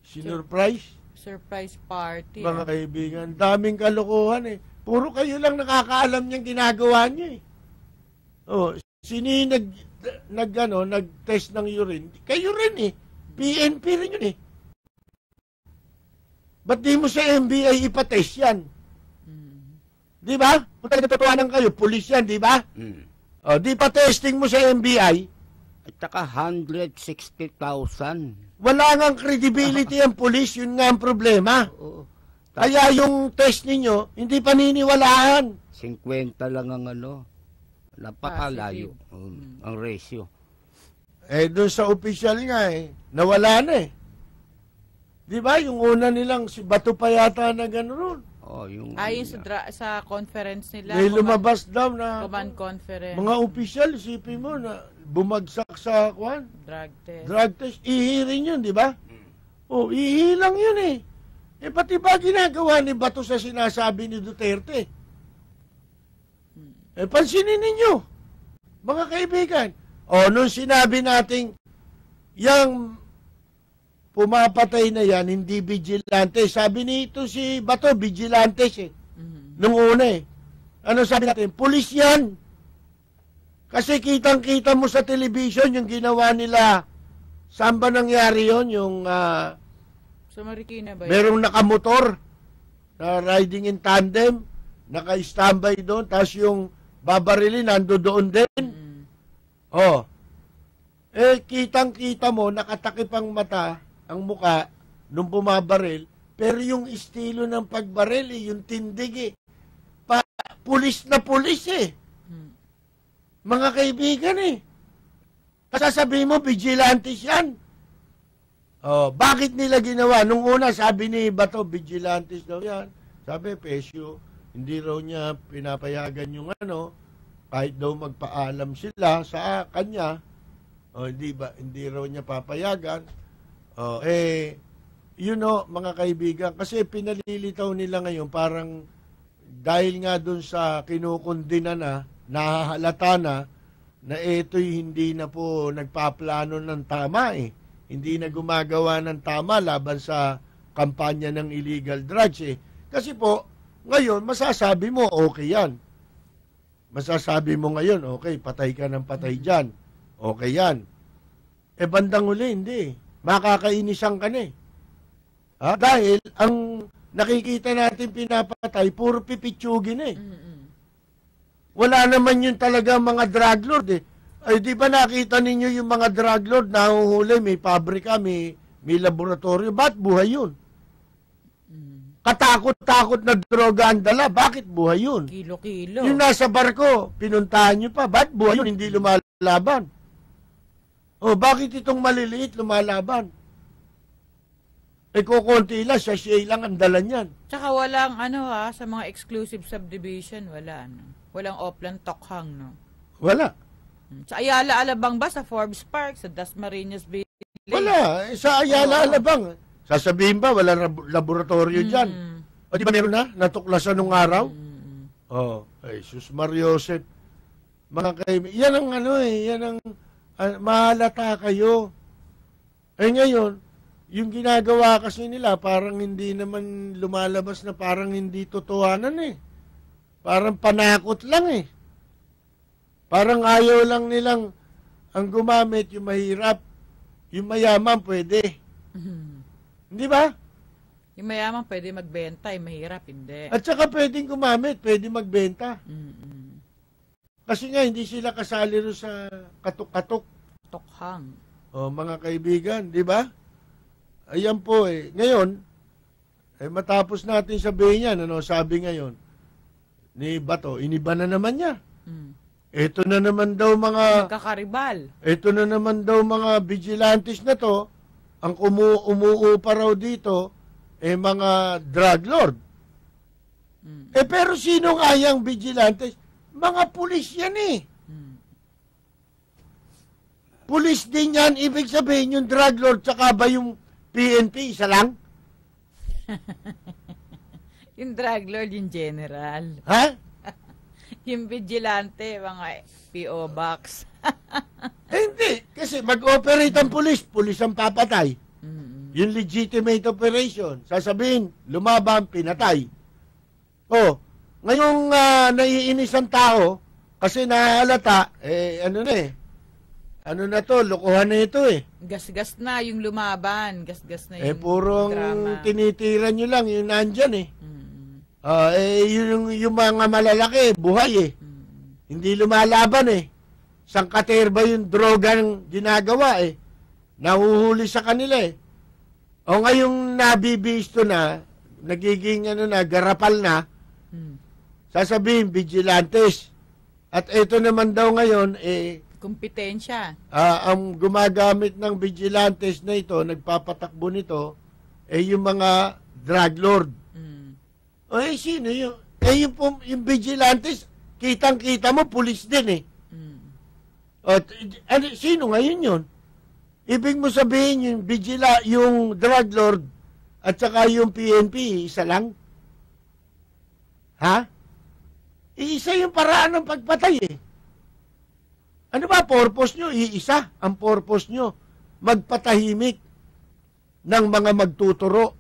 Sinurprise? Surprise party. Mga kaibigan, daming kalokohan Puro kayo lang nakakaalam niyang ginagawa nyo sino yung nag-test ng urine? Kayo rin PNP rin yun Ba't di mo sa NBI ipatest yan? Di ba? Kung nagtatuanan kayo, pulis yan, di ba? Di pa testing mo sa NBI? At saka 160,000. Wala nga credibility ang pulis, yun nga ang problema. Kaya yung test ninyo, hindi paniniwalaan. 50 lang ang napakalayo ang ratio. Doon sa official nga nawala na Di ba? Yung una nilang si Bato pa yata na gano'n. Ayon sa conference nila. May lumabas daw na command conference. Mga official, isipin mo na bumagsak sa drug test. Ihi rin yun, di ba? Ihi lang yun pati ba ginagawa ni Bato sa sinasabi ni Duterte? Pansinin ninyo, mga kaibigan. Nung sinabi nating yung pumapatay na yan, hindi vigilante. Sabi nito si Bato, vigilantes Nung una Ano sabi natin? Pulis yan. Kasi kitang-kita mo sa television yung ginawa nila. Saan ba nangyari yun? Yung sa Marikina ba yun? Merong nakamotor na riding in tandem, naka-standby doon, tapos yung babarilin, nando doon din. Kitang-kita mo, nakatakip ang mata, ang muka, nung bumabaril, pero yung estilo ng pagbaril, yung tindig, pulis na pulis Mga kaibigan Sasabihin mo, vigilantes yan. Bakit nila ginawa? Nung una, sabi ni Bato, vigilantes daw yan. Sabi, Pesyo, hindi raw niya pinapayagan yung kahit daw magpaalam sila sa kanya, hindi raw niya papayagan. mga kaibigan, kasi pinalilitaw nila ngayon parang dahil nga dun sa kinukundina na, nahahalata na ito'y hindi na po nagpaplano ng tama eh. Hindi na gumagawa ng tama laban sa kampanya ng illegal drugs eh. Kasi po, ngayon, masasabi mo, okay yan. Masasabi mo ngayon, okay, patay ka ng patay dyan. Okay yan. Bandang uli, hindi. Makakainisan ka na eh. Dahil, ang nakikita natin pinapatay, puro pipitsugin eh. Wala naman yun talaga mga drug lord eh. Ay, di ba nakita ninyo yung mga drug lord nahuhuli, may pabrika, may laboratorio, ba't buhay yun? Katakot-takot na droga ang dala, bakit buhay yun? Kilo-kilo. Yung nasa barko, pinuntahan nyo pa, ba't buhay yun, hindi lumalaban? Bakit itong maliliit lumalaban? Kukunti lang, sachet lang ang dala niyan. Tsaka walang sa mga exclusive subdivision, walang Oplan Tokhang, no? Wala. Sa Ayala Alabang ba, sa Forbes Park, sa Dasmariñas Village? Wala. Sa Ayala Alabang. Sasabihin ba, wala laboratorio dyan? O di ba meron na? Natuklasan nung araw? Ay, Sus Mariosep. Mga kaibigan, yan ang yan ang mahalata kayo. Ngayon, yung ginagawa kasi nila, parang hindi naman lumalabas na parang hindi totohanan eh. Parang panakot lang eh. Parang ayaw lang nilang ang gumamit yung mahirap. Yung mayaman pwede. Hindi ba? Yung mayaman pwede magbenta, yung mahirap hindi. At saka pwedeng gumamit, pwede magbenta. Kasi nga hindi sila kasali rin sa katok-katok. Tokhang. Mga kaibigan, di ba? Ayan po eh. Ngayon, matapos natin sabihin yan, sabi ngayon, ni Bato, iniba na naman niya. Ito na naman daw mga... Nagkakaribal. Ito na naman daw mga vigilantes na to, ang umuupa raw dito, mga drug lord. Pero sino nga yung vigilantes? Mga pulis yan eh. Pulis din yan, ibig sabihin yung drug lord, tsaka ba yung PNP, isa lang? Yung drug lord, yung general. Ha? Yung vigilante, mga P.O. Box. Hindi, kasi mag-operate ang pulis ang papatay. Yung legitimate operation, sasabihin, lumaban, pinatay. Ngayong naiinis ang tao, kasi nahalata, ano na to, lokohan na ito eh. Gas-gas na yung lumaban, gas-gas na yung purong drama. tinitira nyo lang, yung nandyan eh. Yung mga malalaki, buhay eh. Hindi lumalaban eh. Sangkater ba yung drogang ginagawa eh. Nahuhuli sa kanila eh. Ngayong nabibisto na, nagiging garapal na, sasabihin, vigilantes. At ito naman daw ngayon, kompetensya. Ang gumagamit ng vigilantes na ito, nagpapatakbo nito, yung mga drug lord. Sino yun? Yung vigilantes, kitang-kita mo, pulis din eh. Sino ngayon yun? Ibig mo sabihin, yung drug lord, at saka yung PNP, isa lang? Ha? Iisa yung paraan ng pagpatay eh. Ano ba purpose nyo? Iisa ang purpose nyo. Magpatahimik ng mga magtuturo.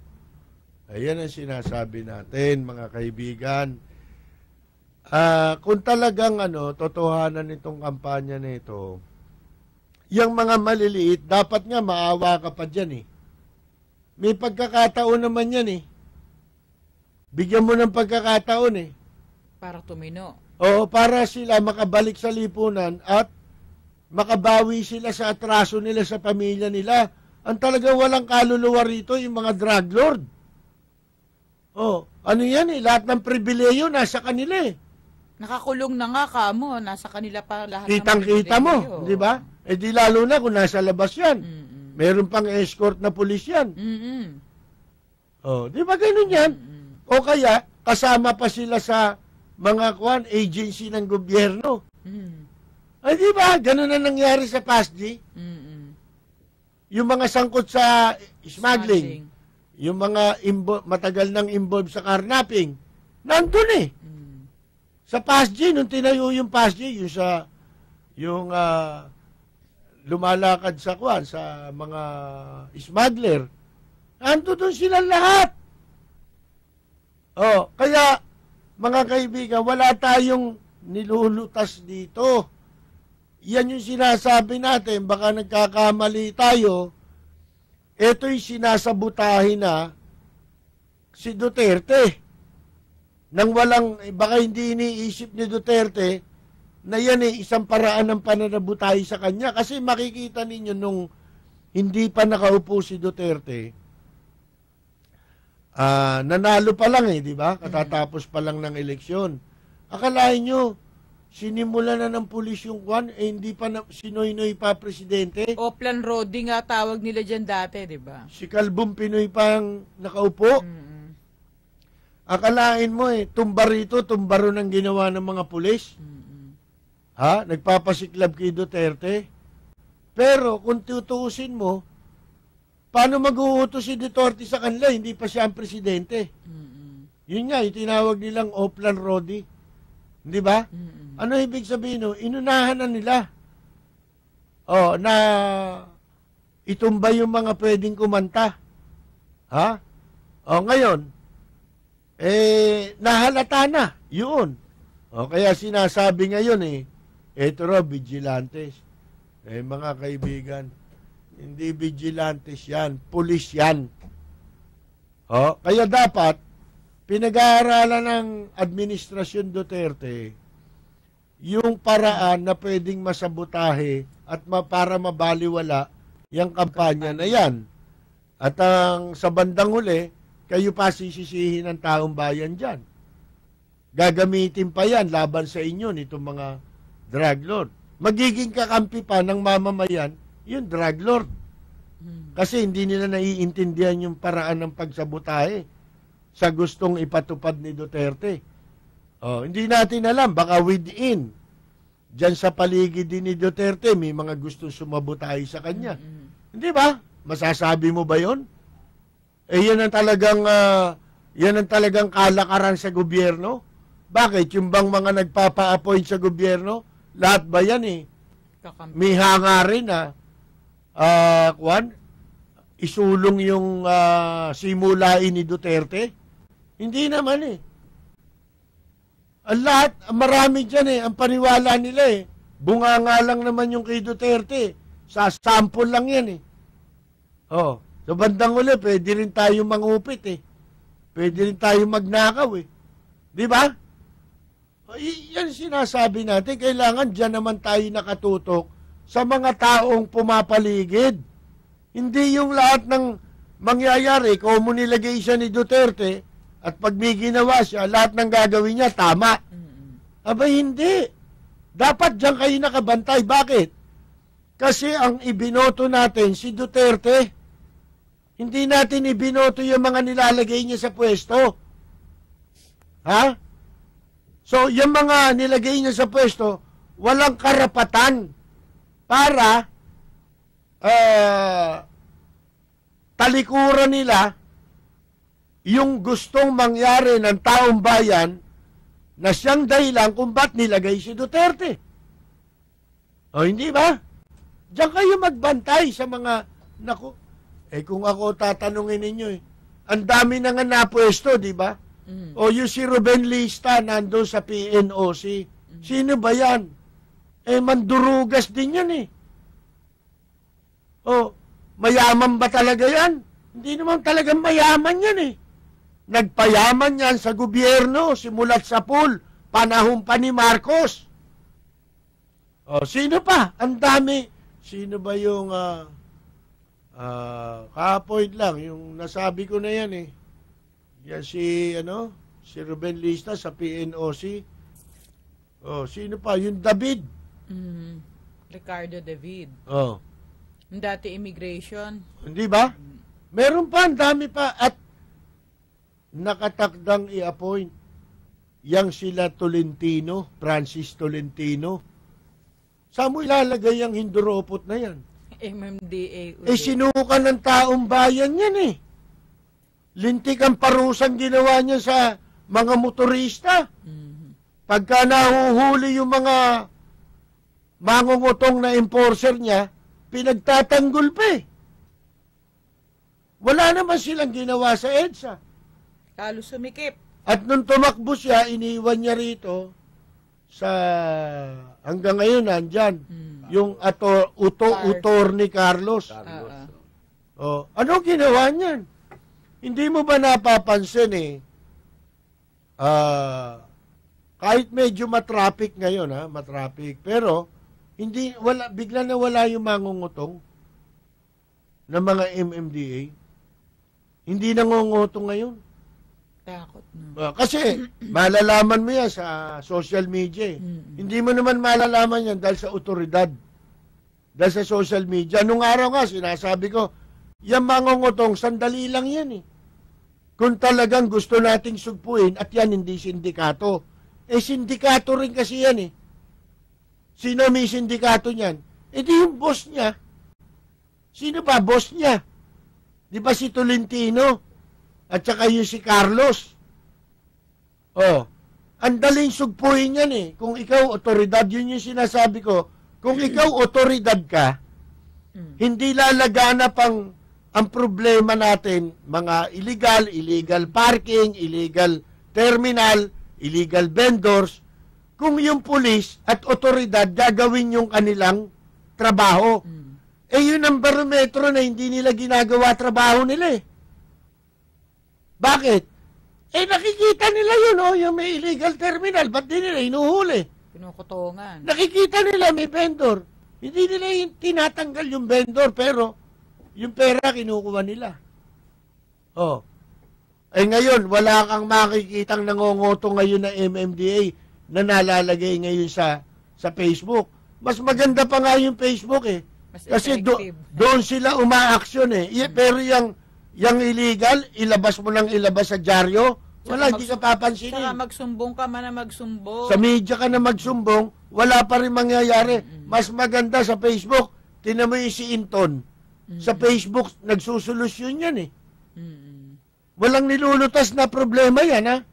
Ayan ang sinasabi natin, mga kaibigan. Kung talagang totohanan itong kampanya na ito, yung mga maliliit, dapat nga maawa ka pa dyan eh. May pagkakataon naman yan eh. Bigyan mo ng pagkakataon eh. Para tumino. Para sila makabalik sa lipunan at makabawi sila sa atraso nila sa pamilya nila. Ang talaga walang kaluluwa rito, yung mga drug lord. Ano yan eh, lahat ng pribileyo nasa kanila eh. Nakakulong na nga kamo, nasa kanila pa lahat. Kitang-kita mo, di ba? Di lalo na kung nasa labas yan. Meron pang escort na pulis yan. Di ba ganun yan? O kaya, kasama pa sila sa mga agency ng gobyerno. Di ba? Ganun na nangyari sa PASD. Yung mga sangkot sa smuggling. yung mga matagal nang involved sa carnapping, nandun eh. Sa PASG, nung tinayo yung PASG, yung lumalakad sa mga smuggler, nandun sila lahat. Kaya, mga kaibigan, wala tayong nilulutas dito. Yan yung sinasabi natin, baka nagkakamali tayo. Ito'y sinasabutahin na si Duterte. Nang baka hindi iniisip ni Duterte na yan isang paraan ng pananabutahi sa kanya. Kasi makikita ninyo nung hindi pa nakaupo si Duterte, nanalo pa lang di ba? Katatapos pa lang ng eleksyon. Akalain nyo, sinimula na ng pulis yung hindi pa sinoy-noy pa presidente. Oplan Rodi nga tawag nila dyan dati, di ba? Si Calbum Pinoy pang nakaupo. Akalain mo tumba rito, tumba ron ang ginawa ng mga pulis. Nagpapasiklab kay Duterte. Pero kung tutuusin mo, paano mag-uutos si Duterte sa kanila? Hindi pa siya ang presidente. Yun nga, itinawag nilang Oplan Rodi. Di ba? Ano ibig sabihin? Inunahan na nila. Na itumba yung mga pwedeng kumanta. Ngayon, nahalata na. Yun. Kaya sinasabi ngayon eto raw, vigilantes. Mga kaibigan, hindi vigilantes yan, pulis yan. Kaya dapat, pinag-aaralan ng Administrasyon Duterte yung paraan na pwedeng masabotahe at para mabaliwala yung kampanya na yan. At sa bandang huli, kayo pa sisisihin ng taong bayan dyan. Gagamitin pa yan laban sa inyo nitong mga drug lord. Magiging kakampi pa ng mamamayan yung drug lord. Kasi hindi nila naiintindihan yung paraan ng pagsabotahe sa gustong ipatupad ni Duterte. Hindi natin alam, baka within, dyan sa paligid din ni Duterte, may mga gustong sumabotahe sa kanya. Hindi ba? Masasabi mo ba yon? Yan ang talagang kalakaran sa gobyerno. Bakit? Yung bang mga nagpapa-appoint sa gobyerno, lahat ba yan may hangarin na isulong yung simulain ni Duterte? Hindi naman Ang lahat, marami dyan ang paniwala nila Bunga lang naman yung kay Duterte. Sa sample lang yan sa bandang uli, pwede rin tayo mangupit Pwede rin tayo magnakaw Di ba? Yan sinasabi natin, kailangan dyan naman tayo nakatutok sa mga taong pumapaligid. Hindi yung lahat ng mangyayari, kung mo nilagay siya ni Duterte, at pag may ginawa siya, lahat ng gagawin niya, tama. Aba, hindi. Dapat dyan kayo nakabantay. Bakit? Kasi ang ibinoto natin, si Duterte, hindi natin ibinoto yung mga nilalagay niya sa pwesto. So, yung mga nilagay niya sa pwesto, walang karapatan para talikuran nila yung gustong mangyari ng taong bayan na siyang dahilan kung ba't nilagay si Duterte. Hindi ba? Diyan kayo magbantay sa mga, kung ako tatanungin ninyo ang dami na nga napwesto, di ba? O yung si Ruben Lista nando sa PNOC. Sino ba yan? Mandurugas din yan mayaman ba talaga yan? Hindi naman talagang mayaman yan Nagpayaman yan sa gobyerno, simulat sa pool, panahon pa ni Marcos. Sino pa? Ang dami. Sino ba yung kapoint lang, yung nasabi ko na yan Yan si Ruben Lista sa PNOC. Sino pa? Yung David. Ricardo David. Yung dati immigration. Hindi ba? Meron pa, ang dami pa. At nakatakdang i-appoint yang sila Tolentino, Francis Tolentino. Saan mo ilalagay ang hinduropot na yan? MMDA. Sinukan ng taong bayan yan lintik ang parusang ginawa niya sa mga motorista. Pagka nahuhuli yung mga mangungutong na enforcer niya, pinagtatanggol pa eh. Wala naman silang ginawa sa EDSA. Lalo sumikip. At nung tumakbo siya, iniwan niya rito sa hanggang ngayon nandyan. Yung utor ni Carlos. Oh, ano ginawa niyan? Hindi mo ba napapansin kahit medyo matraffic ngayon matraffic, pero bigla na wala yung mangungutong ng mga MMDA. Hindi nangungutong ngayon. Takot na. Kasi malalaman mo yan sa social media. Hindi mo naman malalaman yan dahil sa otoridad. Dahil sa social media. Nung araw nga, sinasabi ko, yung mangungutong, sandali lang yan Kung talagang gusto nating sugpuin, at yan hindi sindikato. Sindikato rin kasi yan Sino may sindikato niyan? Di yung boss niya. Sino ba boss niya? Di ba si Tolentino? At saka yung si Carlos. Ang daling sugpuin yan Kung ikaw otoridad, yun yung sinasabi ko. Kung ikaw otoridad ka, hindi lalagana pang ang problema natin, mga illegal parking, illegal terminal, illegal vendors, kung yung pulis at otoridad gagawin yung kanilang trabaho. Yun ang barometro na hindi nila ginagawa trabaho nila Bakit? Nakikita nila yun, yung may illegal terminal, ba't di nila inuhuli? Pinukutungan. Nakikita nila may vendor. Hindi nila tinatanggal yung vendor, pero yung pera kinukuha nila. Ngayon, wala kang makikitang nangongoto ngayon na MMDA na nalalagay ngayon sa Facebook. Mas maganda pa nga yung Facebook Kasi doon sila uma-action Pero yung illegal, ilabas mo lang ilabas sa dyaryo, wala, hindi ka papansinin. Saka magsumbong ka man na magsumbong. Sa media ka na magsumbong, wala pa rin mangyayari. Mas maganda sa Facebook, tinan mo yung si Inton. Sa Facebook, nagsusolusyon yan Walang nilulutas na problema yan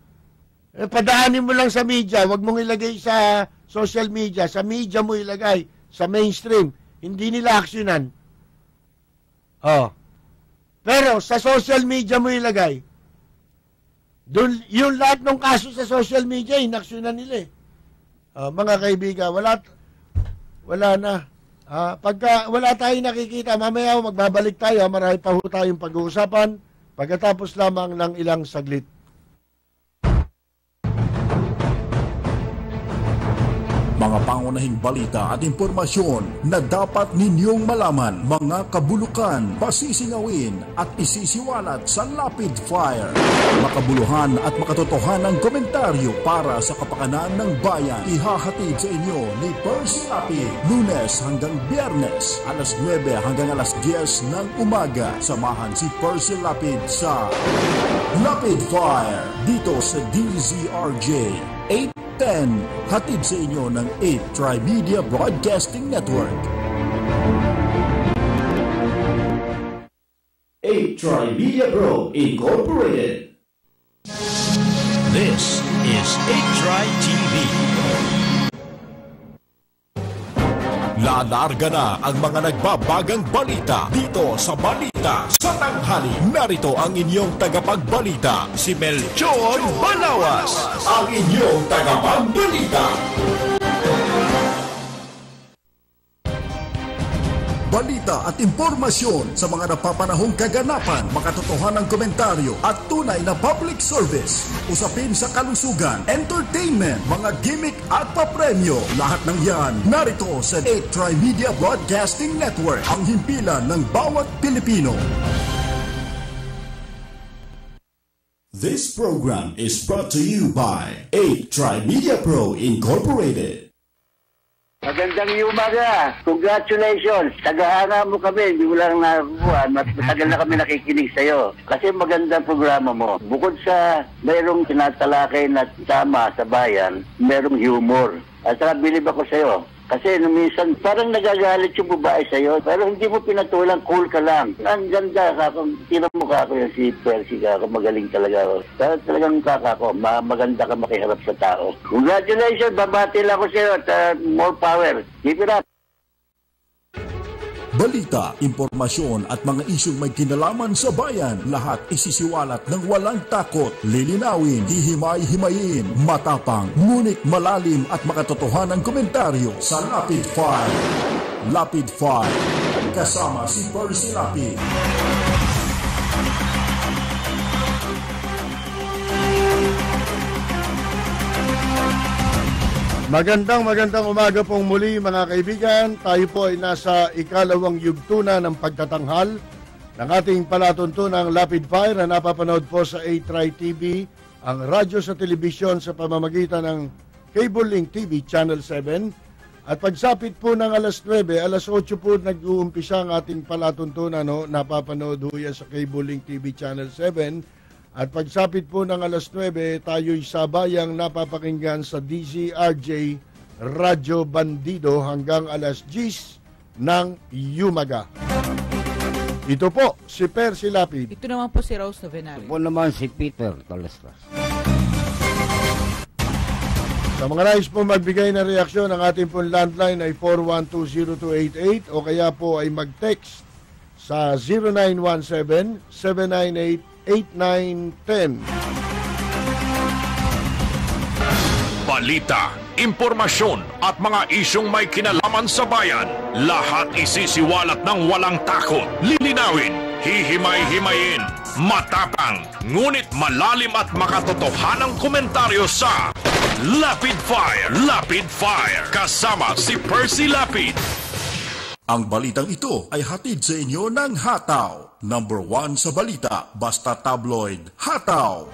Padaanin mo lang sa media, wag mong ilagay sa social media. Sa media mo ilagay, sa mainstream. Hindi nila aksyonan. Pero sa social media mo ilagay. Doon, yung lahat ng kaso sa social media, inaksyonan nila mga kaibigan, wala na. Pagka wala tayong nakikita, mamaya magbabalik tayo. Marami pa ho tayong pag-uusapan pagkatapos lamang ng ilang saglit. Mga pangunahing balita at impormasyon na dapat ninyong malaman, mga kabulukan, pasisingawin at isisiwalat sa Lapid Fire. Makabuluhan at makatotohanang komentaryo para sa kapakanan ng bayan. Ihahatid sa inyo ni Percy Lapid, Lunes hanggang Biyernes, alas 9 hanggang alas 10 ng umaga. Samahan si Percy Lapid sa Lapid Fire dito sa DZRJ 810, hatid sa inyo ng 8 Tri-Media Broadcasting Network. 8 Tri-Media Pro Incorporated. This is 8 Tri TV. Lalarga na ang mga nagbabagang balita dito sa Balita sa Tanghali. Narito ang inyong tagapagbalita, si Melchor Balawas, Ang inyong tagapagbalita. Balita at impormasyon sa mga napapanahong kaganapan, makatotohanang komentaryo at tunay na public service. Usapin sa kalusugan, entertainment, mga gimmick at papremyo. Lahat ng yan narito sa 8 Tri-Media Broadcasting Network, ang himpilan ng bawat Pilipino. This program is brought to you by 8 Tri-Media Pro Incorporated. Magandang umaga. Congratulations. Tagahanga mo kami. Hindi mo lang nakuha. Matagal na kami nakikinig sa'yo. Kasi magandang programa mo. Bukod sa mayroong tinatalakay na tama sa bayan, mayroong humor. At saka bilib ako sa'yo. Kasi minsan parang nagagalit yung babae sa'yo. Pero hindi mo pinatulang, cool ka lang. Ang ganda. Kung tira mo kamukha ko yung si Percy Kako, magaling talaga ako. Talagang kakako, maganda ka makiharap sa tao. Congratulations, babati lang ko sa iyo at more power. Keep it up. Balita, impormasyon at mga isyong may kinalaman sa bayan, lahat isisiwalat ng walang takot, lilinawin, hihimay-himayin, matapang, ngunit malalim at makatotohanan komentaryo sa Lapid Fire. Lapid Fire, kasama si Percy Lapid. Magandang umaga pong muli mga kaibigan. Tayo po ay nasa ikalawang yugto na ng pagtatanghal ng ating palatuntunang Lapid Fire na napapanood po sa A-Tri TV, ang radyo sa telebisyon sa pamamagitan ng Cable Link TV Channel 7. At pagsapit po ng alas 9, alas 8 po nag-uumpisa ang ating palatuntunan. Napapanood ho yan sa Cable Link TV Channel 7. At pagsapit po ng alas 9, tayo'y sabayang napapakinggan sa DZRJ Radyo Bandido hanggang alas 10 ng umaga. Ito po si Percy Lapid. Ito naman po si Rose Novenario. Ito po naman si Peter Talastas. Sa mga nais po magbigay ng reaksyon, ang ating pong landline ay 4120288 o kaya po ay mag-text sa 0917-798-8910. Balita, impormasyon at mga isyong may kinalaman sa bayan. Lahat isisiwalat ng walang takot, lilinawin, hihimay-himayin, matapang, ngunit malalim at makatotohanang komentaryo sa Lapid Fire. Lapid Fire, kasama si Percy Lapid. Ang balitang ito ay hatid sa inyo ng Hataw. Number 1 sa balita, basta tabloid, Hataw.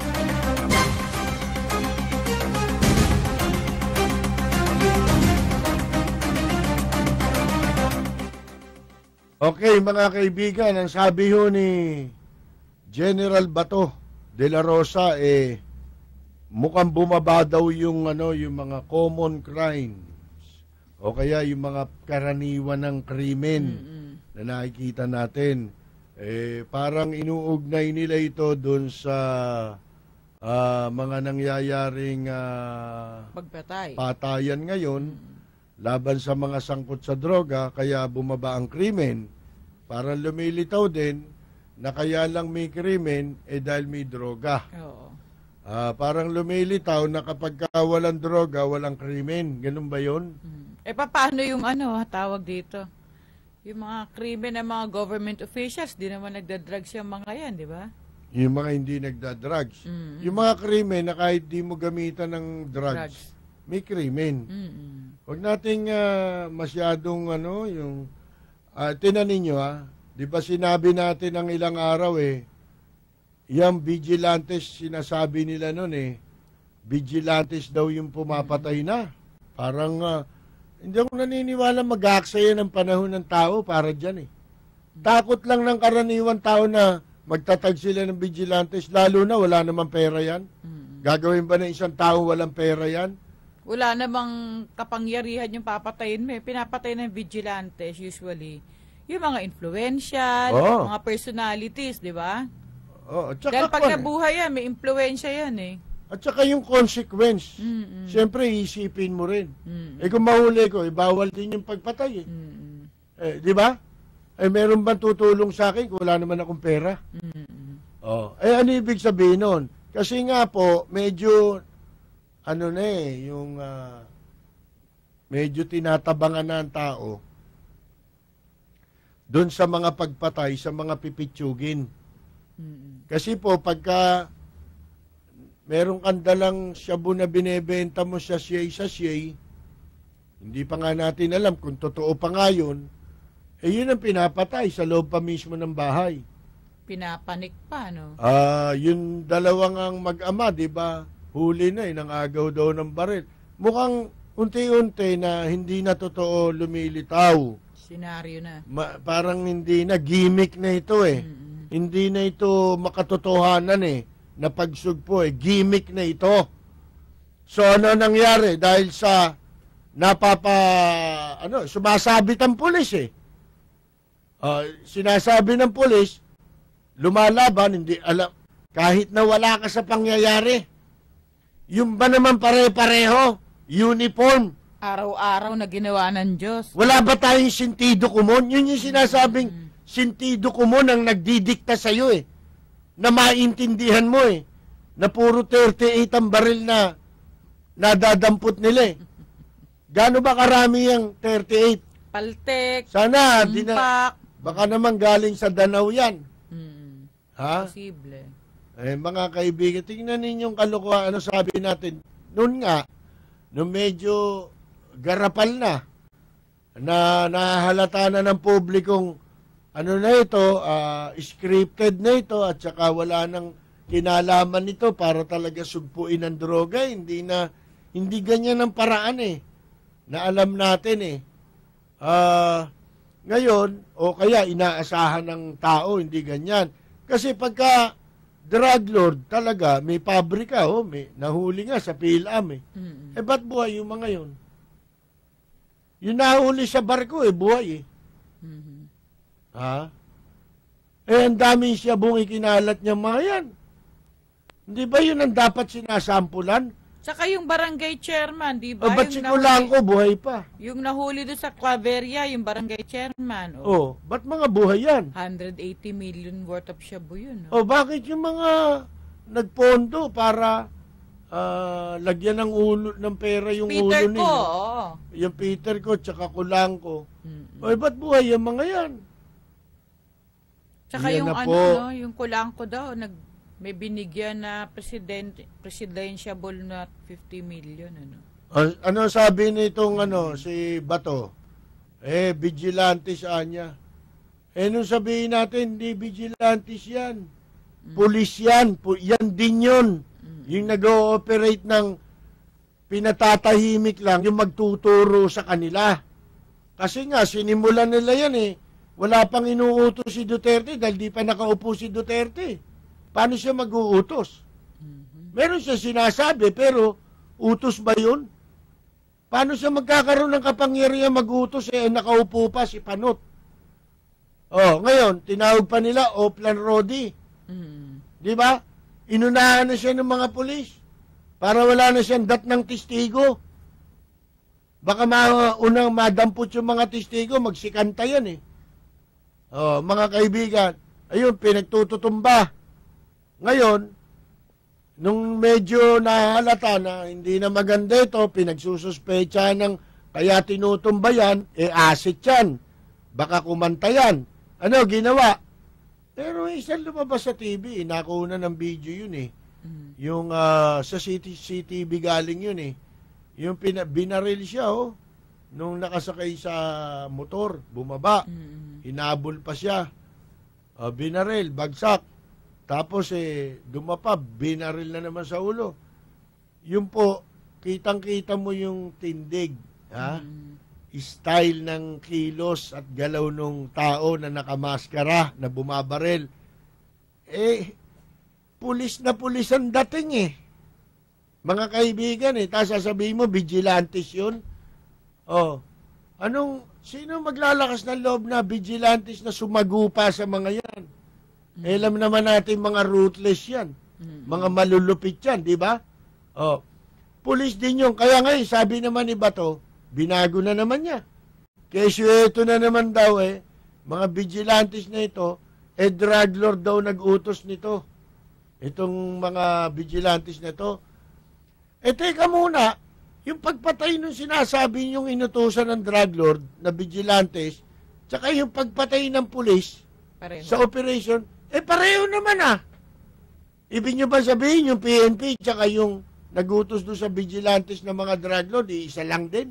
Okay mga kaibigan, ang sabi ho ni General Bato de la Rosa, mukhang bumaba daw yung mga common crimes o kaya yung mga karaniwan ng krimen na nakikita natin. Parang inuugnay nila ito doon sa mga nangyayaring patayan ngayon laban sa mga sangkot sa droga, kaya bumaba ang krimen. Parang lumilitaw din na kaya lang may krimen dahil may droga. Oo. Parang lumilitaw na kapag walang droga, walang krimen. Ganun ba yun? Paano yung tawag dito? Yung mga krimen ng mga government officials, di naman nagdadrugs yung mga yan, di ba? Yung mga hindi nagdadrugs. Yung mga krimen na kahit di mo gamitan ng drugs. May krimen. Huwag nating masyadong tinanin nyo di ba sinabi natin ng ilang araw yung vigilantes, sinasabi nila nun vigilantes daw yung pumapatay na. Parang hindi ako naniniwala mag-aaksaya ng panahon ng tao para dyan Takot lang ng karaniwan tao na magtatag sila ng vigilantes, lalo na wala namang pera yan. Gagawin ba ng isang tao walang pera yan? Wala namang kapangyarihan yung papatayin mo. Pinapatay ng vigilantes usually yung mga influential, mga personalities, di ba? Dahil pag nabuhay yan, may influensya yan At saka yung consequence, siyempre isipin mo rin. Kung mahuli ko, bawal din yung pagpatay di ba? Meron bang tutulong sa akin kung wala naman akong pera? Ano ibig sabihin nun? Kasi nga po, medyo medyo tinatabangan na ang tao doon sa mga pagpatay, sa mga pipitsugin. Kasi po, pagka merong kandalang shabu na binebenta mo sa siyay, hindi pa nga natin alam kung totoo pa nga yun, yun ang pinapatay sa loob pa mismo ng bahay. Pinapanik pa, no? Yung dalawang ang mag-ama, di ba? Huli na nang agaw daw ng baril. Mukhang unti-unti na hindi na totoo lumilitaw. Senaryo na. Parang hindi na, gimmick na ito Hindi na ito makatotohanan na pagsugpo gimmick na ito. So ano nangyari? Dahil sa sumasabit ang pulis sinasabi ng pulis, lumalaban, hindi alam, kahit na wala ka sa pangyayari. Yung ba naman pare-pareho? Uniform. Araw-araw na ginawa ng Diyos. Wala ba tayong sentido komon? Yun yung sinasabing sentido komon ang nagdidikta sa'yo eh. Na maintindihan mo eh. Na puro 38 ang baril na nadadampot nila eh. Gaano ba karami yung 38? Paltek, Sana, impak. baka naman galing sa Danau yan. Ha? Posible. Mga kaibigan, tingnan ninyong kalokohan. Ano sabi natin? Noon nga, nung medyo garapal na nahalata na ng publikong ano na ito, scripted na ito at saka wala nang kinalaman nito para talaga sugpuin ng droga. Hindi ganyan ang paraan eh. Na alam natin eh. Ngayon, o kaya inaasahan ng tao, hindi ganyan. Kasi pagka drug lord talaga, may pabrika, may nahuli nga sa PhilAm eh. Ba't buhay yung mga yun? Yung nahuli sa barko buhay eh. Ang daming siya buong ikinalat niya mga yan. Hindi ba yun ang dapat sinasampulan? Tsaka yung barangay chairman, di ba? Ba't si Kulanco buhay pa? Yung nahuli doon sa Claveria, yung barangay chairman. Ba't mga buhay yan? 180 million worth of shabu yun. Bakit yung mga nagpondo para lagyan ng ulo ng pera yung Peter ulo nila? ko, Yung Peter ko, tsaka Kulanco. Ba't buhay yung mga yan? Tsaka yan yung yung Kulanco daw, may binigyan na presidential na 50 million. Ano sabi nitong si Bato? Vigilantes anya. Nung sabihin natin, hindi vigilantes yan. Pulis yan. Yan din yun. Yung nag-ooperate ng pinatatahimik lang, yung magtuturo sa kanila. Kasi nga, sinimulan nila yan eh. Wala pang inuutos si Duterte dahil di pa nakaupo si Duterte. Paano siya mag-uutos? Meron siya sinasabi, pero utos ba yun? Paano siya magkakaroon ng kapangyarihan mag-utos nakaupo pa si Panot? Ngayon, tinawag pa nila Oplan Rodi. Di ba? Inunahan na siya ng mga pulis para wala na siyang dat ng testigo. Baka unang madampot yung mga testigo, magsikanta yan eh. Mga kaibigan, ayun, pinagtututumba. Ngayon, nung medyo nahalata na hindi na maganda ito, pinagsususpecha ng kaya tinutumba yan, asset yan. Baka kumanta yan. Ano, ginawa? Pero isang lumabas sa TV, nakuha ng video yun eh. Yung sa CCTV galing yun eh. Yung binaril siya nung nakasakay sa motor, bumaba. Hinabol pa siya. Binaril, bagsak. Tapos dumapa, binaril na naman sa ulo. Yun po, kitang-kita mo yung tindig, style ng kilos at galaw ng tao na nakamaskara, na bumabaril. Pulis na pulis ang dating Mga kaibigan tapos sasabihin mo, vigilantes yun. Sino maglalakas ng loob na vigilantes na sumagupa sa mga yan? Alam naman natin mga ruthless yan. Mga malulupit yan, di ba? Pulis din yun. Kaya ngayon, sabi naman ni Bato, binago na naman niya. Kaya ito na naman daw mga vigilantes na ito, drug lord daw nag-utos nito. Itong mga vigilantes na ito. Teka muna, yung pagpatay nung sinasabi yung inutusan ng drug lord na vigilantes, tsaka yung pagpatay ng pulis sa operation, pareho naman Ibig nyo ba sabihin yung PNP tsaka yung nagutos doon sa vigilantes ng mga drug lord, isa lang din?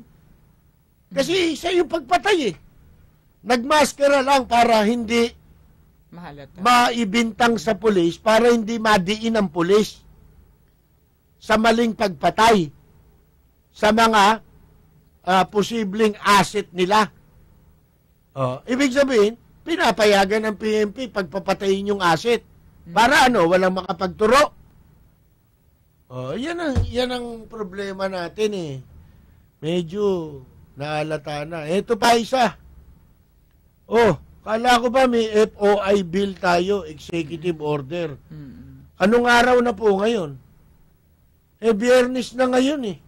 Kasi isa yung pagpatay Nagmaskara lang para hindi maibintang sa pulis, para hindi madiin ang pulis sa maling pagpatay sa mga posibleng asset nila. Ibig sabihin, pinapayagan ng PNP pagpapatayin yung asset. Para walang makapagturo. Yan ang problema natin Medyo naalata na. Ito pa isa. Akala ko ba may FOI bill tayo, executive order. Anong araw na po ngayon? Biyernes na ngayon eh.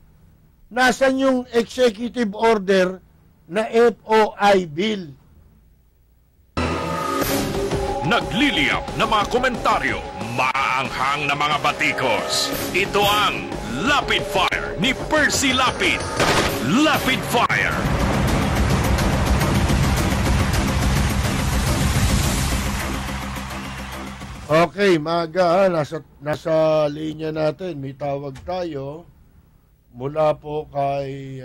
Nasaan yung executive order na FOI bill? Nagliliyap na mga komentaryo, maanghang na mga batikos. Ito ang Lapid Fire ni Percy Lapid. Lapid Fire. Okay, Maga, nasa linya natin. May tawag tayo mula po kay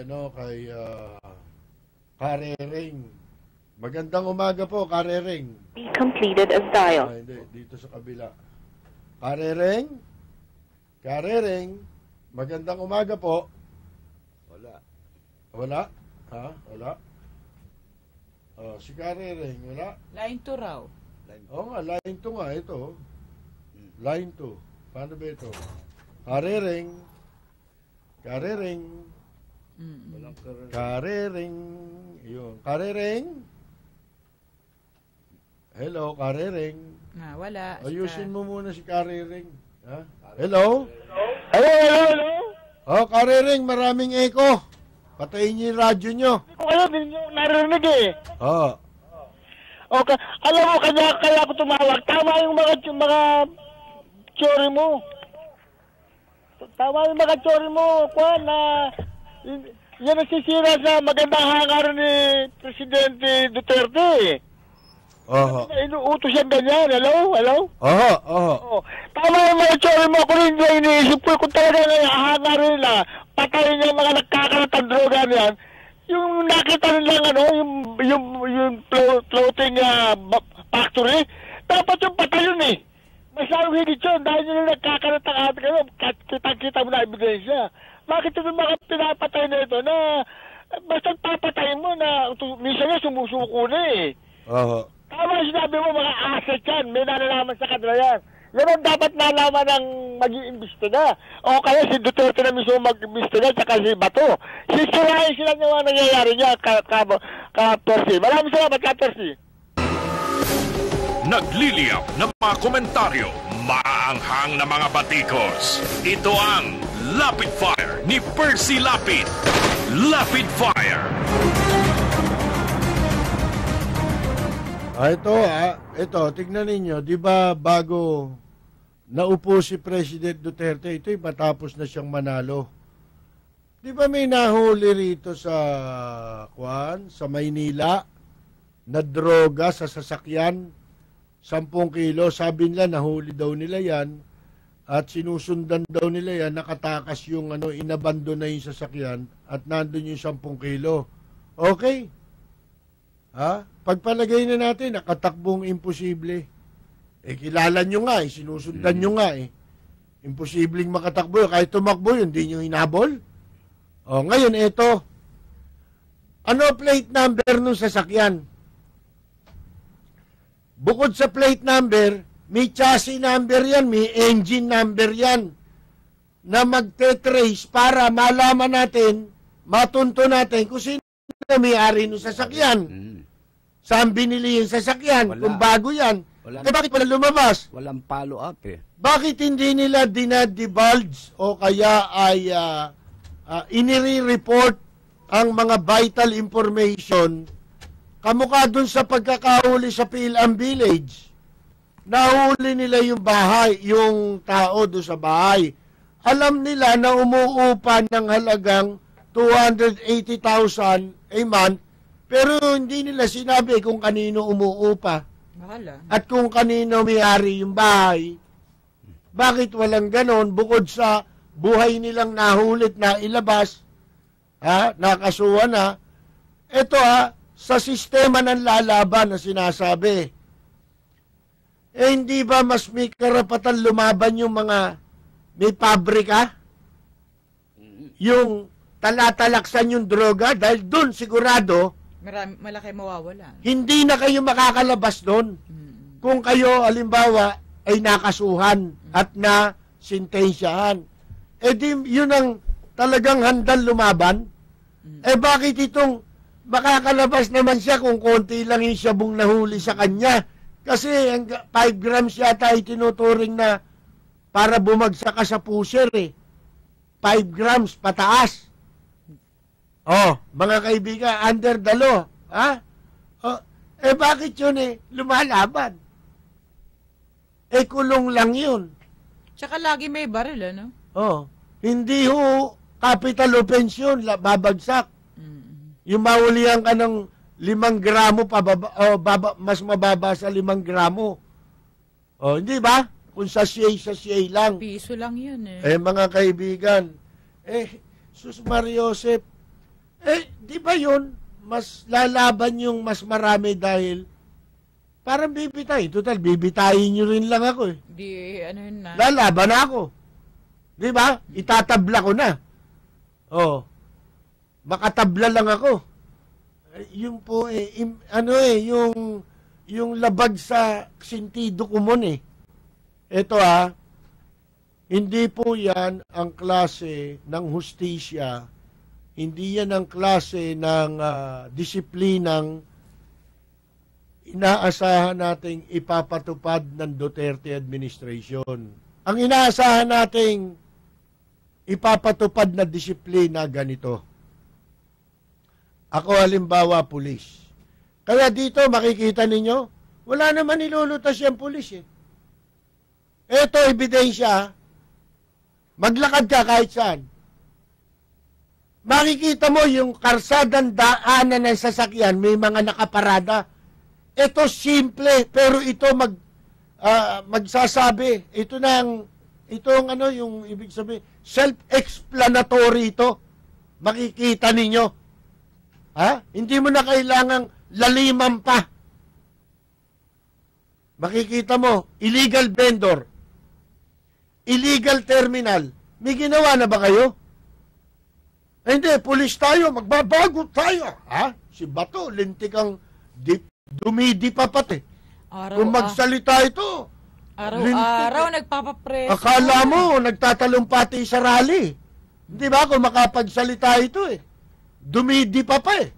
Karering. Magandang umaga po, Karering. Be completed as dial. Hindi, dito sa kabila. Karering? Karering? Magandang umaga po. Wala. Wala? Ha? Wala? Oh, si Karering, wala? Line 2 raw. Oo nga, line 2 nga, ito. Line 2. Paano ba ito? Karering. Karering. Karering. Yun. Karering. Hello, Karering. Wala. Ayusin mo muna si Karering. Ha? Hello? Hello, hello, hello. Oh, Karering, maraming echo. Patayin niyo yung radyo nyo. Hindi ko narinig eh. Oo. Okay. Alam mo, kaya ako tumawag. Tama yung mga tsori mo. Tama yung mga tsori mo, Kwan, na yan ang sisira sa magandang hangar ni Presidente Duterte. Oho. Inuutos yan ganyan. Hello? Hello? Oho, oho. Oh. Tama yung mga tsori mo. Kung hindi iniisip ko, kung talaga hangarin na, patayin yung mga nagkakalatang droga niyan, yung nakita nilang yung floating factory, dapat yung patay yun eh. Masyadong higit yun dahil yung nagkakalatang kita mo na ebidensya. Bakit yung mga pinapatay na ito na basta papatayin mo na minsan nga sumusuko na eh. Tama yung sinabi mo, mga asset yan, may nalalaman sa kanila yan. Yan ang dapat nalaman ng mag-iimbestiga. O kaya si Duterte na mismo mag-iimbestiga tsaka si Bato. Sisirahin sila ng mga nangyayari niya, Percy. Maraming salamat, Percy. Nagliliyap na mga komentaryo, maanghang na mga batikos. Ito ang Lapid Fire ni Percy Lapid. Lapid Fire. Ito, tignan ninyo, di ba bago naupo si President Duterte, ito matapos na siyang manalo. Di ba may nahuli rito sa Maynila na droga sa sasakyan, 10 kilo, sabi nila nahuli daw nila yan at sinusundan daw nila yan, nakatakas yung inabandon na yung sasakyan at nandun yung 10 kilo. Okay? Pagpalagay na natin, nakatakbong imposible. Kilala nyo nga sinusundan nyo nga Imposibleng makatakbo. Kahit tumakbo yun, hindi nyo hinabol. Ngayon, ito. Ano plate number nung sasakyan? Bukod sa plate number, may chassis number yan, may engine number yan na magte-trace para malaman natin, matunto natin kung sino na may-ari nung sasakyan. Saan binili yung sasakyan? Kung bago yan. Bakit wala lumabas? Walang follow-up Bakit hindi nila dinadivulge o kaya ay inire-report ang mga vital information kamukha dun sa pagkakahuli sa Pilam Village? Nahuli nila yung bahay, yung tao doon sa bahay. Alam nila na umuupa ng halagang 280,000 a month, pero hindi nila sinabi kung kanino umuupa. Bahala. At kung kanino may-ari yung bahay. Bakit walang ganon bukod sa buhay nilang nahulit na ilabas, nakasuhan na. Ito sa sistema ng lalaban na sinasabi. Hindi ba mas may karapatan lumaban yung mga may pabrika? Yung talatalaksan yung droga dahil doon sigurado malaki mawawala. Hindi na kayo makakalabas doon. Kung kayo, halimbawa, ay nakasuhan at na sintensyahan. Di, yun ang talagang handang lumaban. Bakit itong makakalabas naman siya kung konti lang yung syabong nahuli sa kanya. Kasi 5 grams yata ay tinuturing na para bumagsak ka sa pusher eh. 5 grams pataas. Oh, mga kaibigan, under the law. Ha? Oh, bakit yun eh? Lumalaban. Kulong lang yun. Tsaka lagi may baril, ano? Oh, hindi ho capital offense yun, babagsak. Yung maulihan ka ng 5 gramo pababa, mas mababa sa 5 gramo. Oh, hindi ba? Kung sa CA lang. Piso lang yun eh. Mga kaibigan, sus Mariosep, di ba yun? Mas lalaban yung mas marami dahil parang bibitay. Total, bibitayin nyo rin lang ako eh. Di, ano yun na? Lalaban ako. Di ba? Itatabla ko na. Oh. Makatabla lang ako. Yung po yung labag sa sentido común eh. Ito hindi po yan ang klase ng hustisya, hindi yan ang klase ng disiplinang inaasahan nating ipapatupad ng Duterte administration. Ang inaasahan nating ipapatupad na disiplina ganito. Ako halimbawa, pulis. Kaya dito makikita ninyo, wala naman nilulutas yung pulis eh. Ito, ebidensya. Maglakad ka kahit saan. Makikita mo yung karsadang daanan ng sasakyan, may mga nakaparada. Ito simple, pero ito magsasabi. Ito yung ibig sabihin, self-explanatory ito. Makikita ninyo. Hindi mo na kailangang laliman pa. Makikita mo, illegal vendor, illegal terminal. May ginawa na ba kayo? Hindi, pulis tayo, magbabago tayo. Si Bato, lintik ang dumidipapat eh. Kung magsalita ito, araw-araw nagpapapreso. Akala mo, nagtatalumpati sa rally. Hindi ba kung makapagsalita ito eh. Dumidipa pa eh.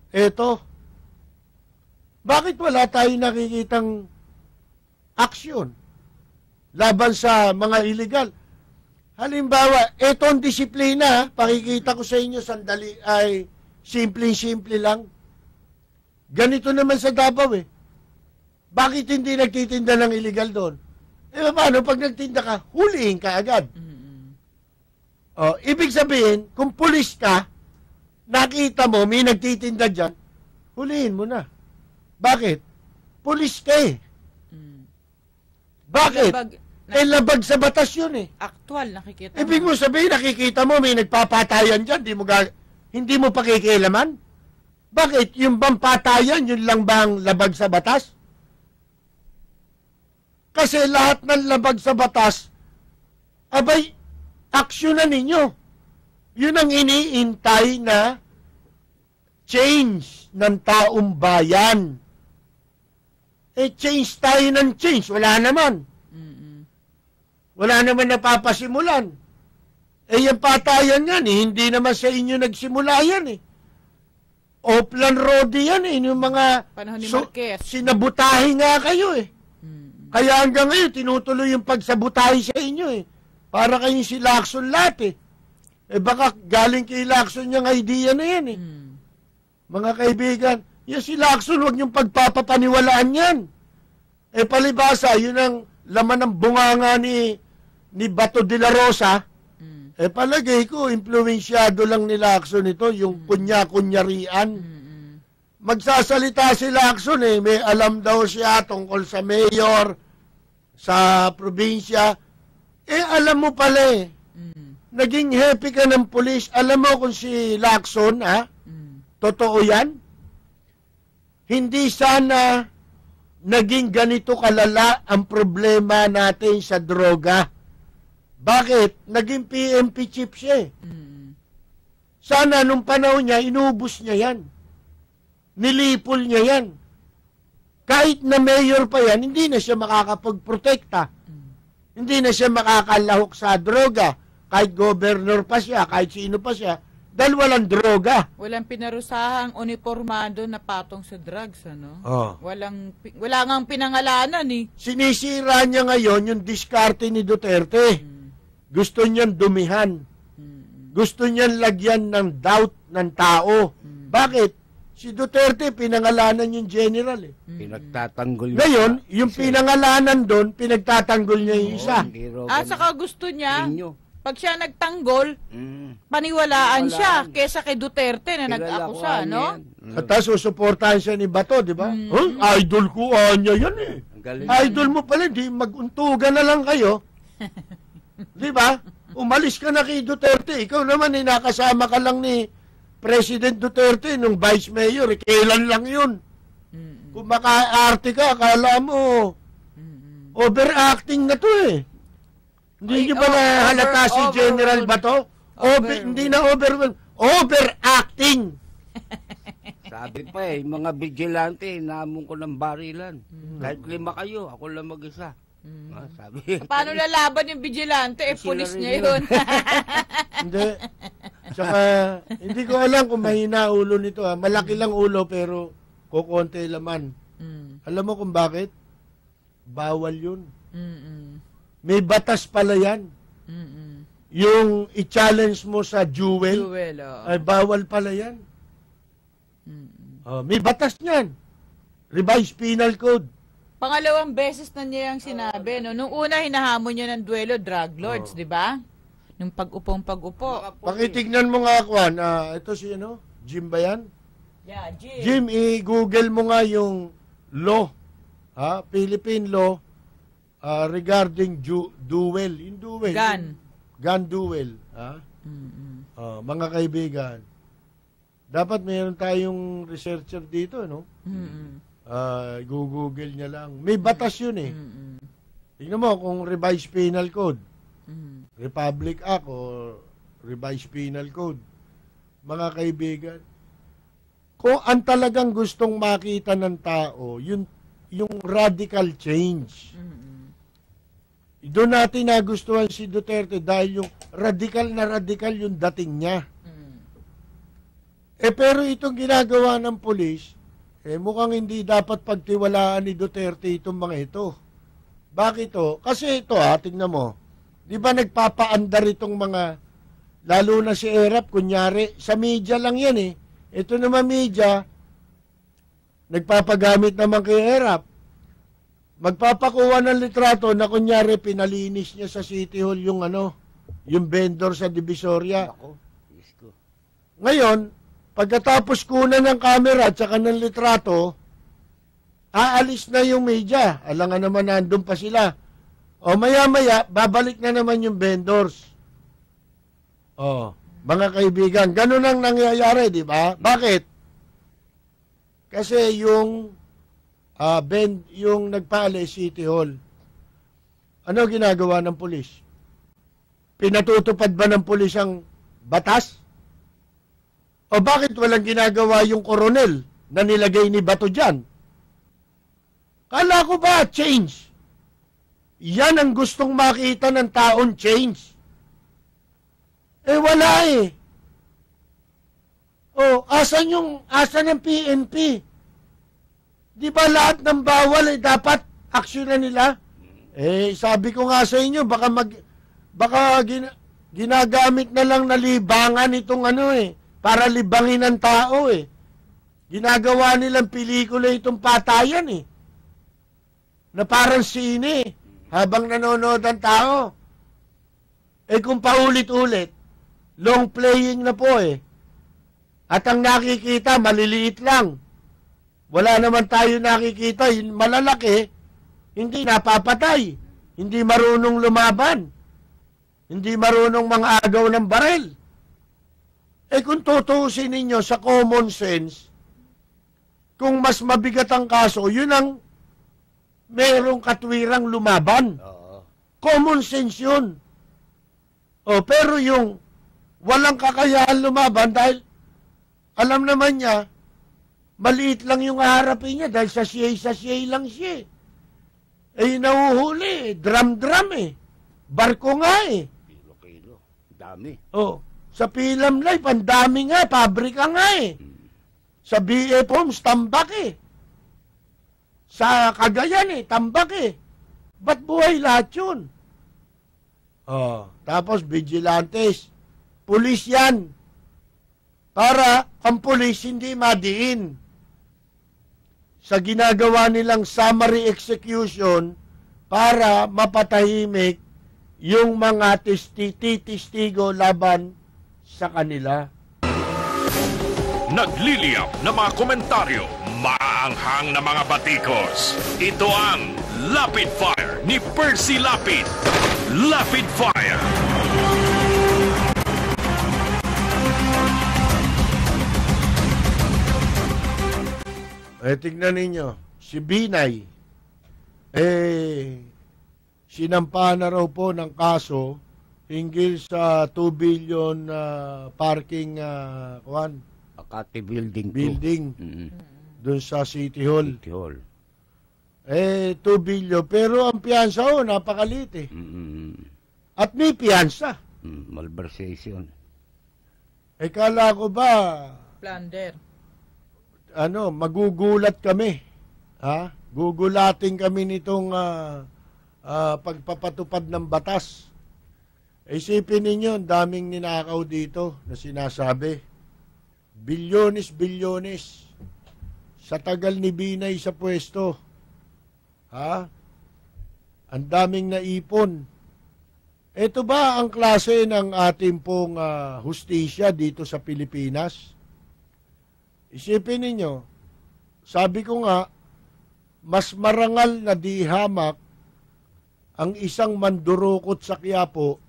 Eto. Bakit wala tayo nakikitang aksyon laban sa mga illegal? Halimbawa, etong disiplina, pakikita ko sa inyo sandali ay simple-simple lang. Ganito naman sa Davao eh. Bakit hindi nagtitinda ng illegal doon? Paano pag nagtinda ka, hulihin ka agad. Ibig sabihin, kung pulis ka, nakita mo, may nagtitinda dyan, hulihin mo na. Bakit? Pulis ka eh. Bakit? Labag sa batas yun eh. Aktual, nakikita mo. Ibig mo sabihin, nakikita mo, may nagpapatayan dyan, hindi mo pakikialaman? Bakit? Yung bang patayan, yun lang bang labag sa batas? Kasi lahat ng labag sa batas, abay, aksyonan ninyo. Yun ang iniintay na change ng taong bayan. Change tayo ng change. Wala naman. Wala naman napapasimulan. Yung patayan yan, hindi naman sa inyo nagsimula yan eh. Oplan Rodi yan eh. Yung mga panahon ni Marquez. Sinabutahe nga kayo eh. Kaya hanggang ngayon, tinutuloy yung pagsabutahe sa inyo eh. Para kayong si Lacson lahat eh. Baka galing kay Lacson yung idea na yan eh. Mga kaibigan, yung si Lacson, huwag niyong pagpapapaniwalaan yan. Palibasa, yun ang laman ng bunganga ni Bato de la Rosa. Palagay ko, influensyado lang ni Lacson ito, yung kunya-kunyarian. Magsasalita si Lacson eh, may alam daw siya tungkol sa mayor, sa probinsya. Alam mo pala eh, naging happy ka ng pulis. Alam mo kung si Lacson, totoo yan? Hindi sana naging ganito kalala ang problema natin sa droga. Bakit? Naging PMP chief siya eh. Sana nung panahon niya, inubos niya yan. Nilipol niya yan. Kahit na mayor pa yan, hindi na siya makakapagprotekta. Hindi na siya makakalahok sa droga. Kahit governor pa siya, kahit sino pa siya, Dahil walang droga. Walang pinarusahang uniformado na patong sa drugs, ano? Oh. Wala ngang pinangalanan, eh. Sinisira niya ngayon yung diskarte ni Duterte. Gusto niyan dumihan. Gusto niyan lagyan ng doubt ng tao. Bakit? Si Duterte, pinangalanan yung general, eh. Pinagtatanggol Ngayon, yung pinangalanan doon, pinagtatanggol niya yung isa. Saka gusto niya, pag siya nagtanggol, paniwalaan siya kesa kay Duterte na nag-akusa, no? At tapos susuportahan siya ni Bato, di ba? Idol ko, niya yan eh. Idol mo pala, di mag-untugan na lang kayo. Di ba? Umalis ka na kay Duterte. Ikaw naman, nakasama ka lang ni President Duterte nung Vice Mayor. Kailan lang yun? Kung maka-arte ka, akala mo, overacting na to eh. Hindi niyo ba nahalata si General Bato? Hindi na overacting. Sabi pa mga vigilante, naamon ko ng barilan. Kahit 5 kayo, ako lang mag-isa. Sabi. Paano lalaban yung vigilante? Pulis niya yun. Hindi. Saka, hindi ko alam kung mahina ulo nito. Malaki lang ulo pero kukonte laman. Alam mo kung bakit? Bawal yun. May batas pala yan. Yung i-challenge mo sa duel, ay bawal pala yan. May batas niyan. Revised Penal Code. Pangalawang beses na niya yung sinabi. No? Nung una, hinahamon niya ng duelo, drug lords, di ba? Nung pag-upong-pag-upo. Pakitignan mo nga, Kwan. Ito si, Jim ba yan? Yeah, Jim. Jim, i-google mo nga yung law. Philippine law regarding duel. Yung duel. Gun duel. Mga kaibigan. Dapat mayroon tayong researcher dito, no? Google niya lang. May batas yun eh. Tingnan mo kung revised penal code. Republic Act o revised penal code. Mga kaibigan, kung ang talagang gustong makita ng tao, yung radical change. Doon natin nagustuhan si Duterte dahil yung radical yung dating niya. Pero itong ginagawa ng pulis, mukhang hindi dapat pagtiwalaan ni Duterte itong mga ito. Bakit to? Kasi ito tingnan mo. Di ba nagpapaandar itong mga, lalo na si Erap, kunyari, sa media lang yan eh. Ito naman media, nagpapagamit naman kay Erap. Magpapakuha ng litrato na kunyari pinalinis niya sa City Hall yung yung vendor sa Divisoria. Ngayon, pagkatapos kunan ng camera at saka ng litrato, aalis na yung media. Alangan naman nandun pa sila. O maya-maya, babalik na naman yung vendors. Mga kaibigan, ganun ang nangyayari, di ba? Bakit? Kasi yung nagpaalis City Hall, ano ginagawa ng pulis? Pinatutupad ba ng pulis ang batas? O bakit walang ginagawa yung koronel na nilagay ni Bato dyan? Kala ko ba change? Yan ang gustong makita ng taon, change. Wala eh. Asan ang PNP? Di ba lahat ng bawal dapat aksyonan nila? Sabi ko nga sa inyo, baka ginagamit na lang na libangan itong para libangin ang tao eh. Ginagawa nilang pelikula itong patayan eh. Na parang sine habang nanonood ang tao. Kung paulit-ulit, long playing na po eh. At ang nakikita, maliliit lang. Wala naman tayo nakikita, yung malalaki, hindi napapatay. Hindi marunong lumaban. Hindi marunong mang-agaw ng barel. Kung tutuusin ninyo sa common sense, kung mas mabigat ang kaso, yun ang merong katwirang lumaban. Common sense yun. Pero yung walang kakayahan lumaban dahil alam naman niya, maliit lang yung haharapin niya dahil sa siyay lang siya. Nahuhuli, drum eh. Barko nga eh. Kilo-kilo, dami. Sa Pilam Life, ang dami nga, pabrika nga eh. Sa BF Homes, tambak eh. Sa Cagayan eh, tambak eh. Ba't buhay lahat yun? Tapos vigilantes, pulis yan. Para ang pulis hindi madiin sa ginagawa nilang summary execution para mapatahimik yung mga testigo laban sa kanila. Nagliliyap na mga komentaryo, maanghang na mga batikos. Ito ang Lapid Fire ni Percy Lapid. Lapid Fire. Tignan ninyo, si Binay, sinampahan na raw po ng kaso hinggil sa 2 billion parking Makati building. Doon sa City Hall. 2 2 billion, pero ang piyansa napakaliit eh. At may piyansa. Malversation. Kala ko ba Plunder. Magugulat kami. Gugulatin kami nitong pagpapatupad ng batas. Isipin ninyo, daming ninakaw dito na sinasabi. Bilyones. Sa tagal ni Binay sa pwesto. Ang daming naipon. Ito ba ang klase ng ating pong hustisya dito sa Pilipinas? Isipin ninyo, sabi ko nga, mas marangal na di hamak ang isang mandurukot sa Quiapo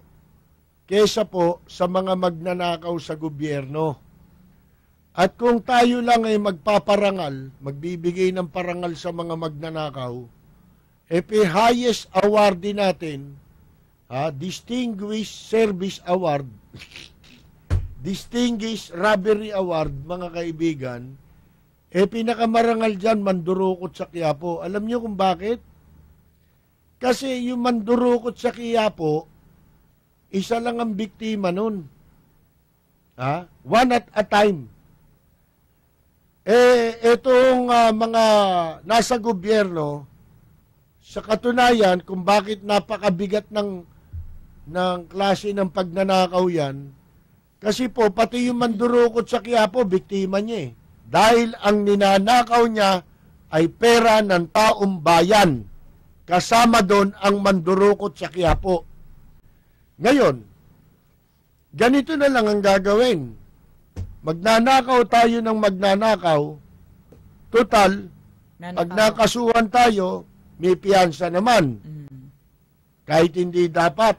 kesa po sa mga magnanakaw sa gobyerno. At kung tayo lang ay magpaparangal, magbibigay ng parangal sa mga magnanakaw, highest award din natin, Distinguished Service Award, Distinguished Robbery Award, mga kaibigan, pinakamarangal dyan, mandurukot sa Quiapo. Alam nyo kung bakit? Kasi yung mandurukot sa Quiapo, isa lang ang biktima nun. One at a time. Itong mga nasa gobyerno, sa katunayan, kung bakit napakabigat ng klase ng pagnanakaw yan, kasi po, pati yung mandurukot sa Quiapo, biktima niya eh. Dahil ang ninanakaw niya ay pera ng taong bayan. Kasama doon ang mandurukot sa Quiapo. Ngayon, ganito na lang ang gagawin. Magnanakaw tayo ng magnanakaw. Total, pag nakasuhan tayo, may piyansa naman. Kahit hindi dapat.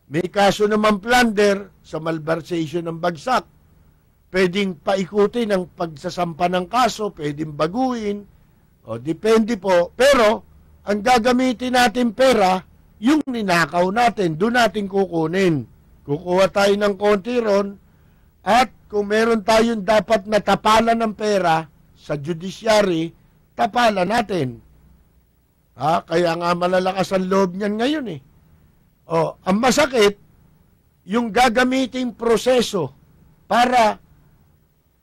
May kaso naman plunder sa malversation ng bagsak. Pwedeng paikutin ang pagsasampa ng kaso, pwedeng baguhin, depende po. Pero, ang gagamitin natin pera, yung ninakaw natin, doon natin kukunin. Kukuha tayo ng konti ron, at kung meron tayong dapat na tapalan ng pera sa judiciary, tapalan natin. Kaya nga malalakas ang loob niyan ngayon eh. Ang masakit, yung gagamiting proseso para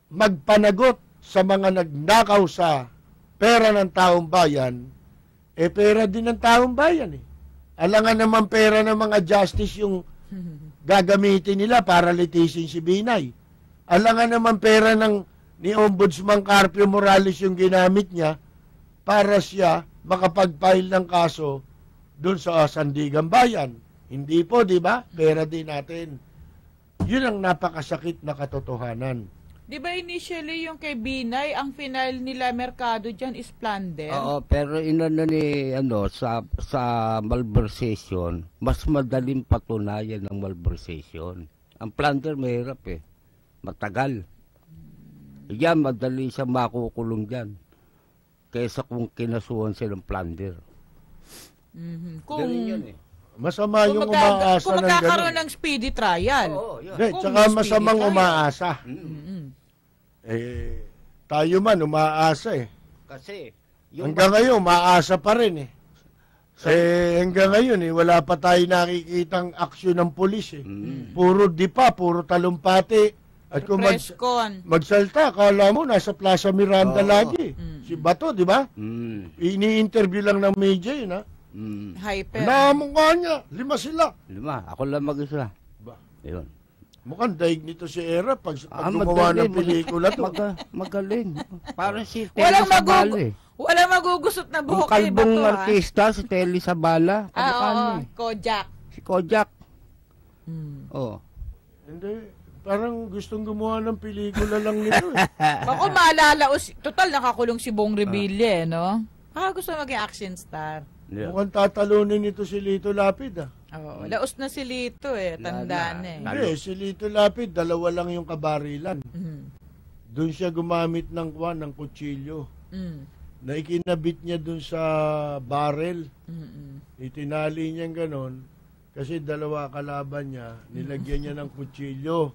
magpanagot sa mga nagnakaw sa pera ng taong bayan, pera din ng taong bayan eh. Alangan naman pera ng mga justice yung gagamitin nila para litisin si Binay. Alangan naman pera ni Ombudsman Carpio Morales yung ginamit niya para siya makapag-file ng kaso doon sa Sandigan Bayan. Hindi po, di ba? Pera din natin. Yun ang napakasakit na katotohanan. Di ba initially yung kay Binay, ang final nila merkado dyan is plunder? Oo, pero sa malversation, mas madaling patunayan ng malversation. Ang plunder mahirap eh. Matagal. Yan, madali siya makukulong dyan. Kaysa kung kinasuhan silang plunder. Kung yun eh. Masama yung umaasa ng kung magkakaroon ng speedy trial. Tsaka masamang umaasa. Tayo man umaasa eh. Kasi hanggang ngayon umaasa pa rin eh. Hanggang ngayon wala pa tayo nakikitang aksyon ng pulis Puro dipa, puro talumpati. At kung magsalta, kala mo nasa Plaza Miranda lagi. Si Bato, di ba? Ini-interview lang ng media yun, ha? Hyper. Namukha niya, 5 sila. 5, ako lang mag-isa. Yun. Mukhang daig nito si Era pag gumawa ng pelikula to. Magaling. Parang si Telly Sabala. Walang magugusot na buhok kay Bato. Kalbong artista, si Telly Sabala. Kojak. Si Kojak. Hindi. Parang gustong gumawa ng pelikula lang nito. Ako maalala, total nakakulong si Bong Revilla, no? Gusto maging action star. Mukhang tatalunin nito si Lito Lapid, laos na si Lito, tanda na Hindi, si Lito Lapid, 2 lang yung kabarilan. Doon siya gumamit ng kutsilyo. Na ikinabit niya doon sa barrel. Itinali niya ganon. Kasi 2 kalaban niya, nilagyan niya ng kutsilyo.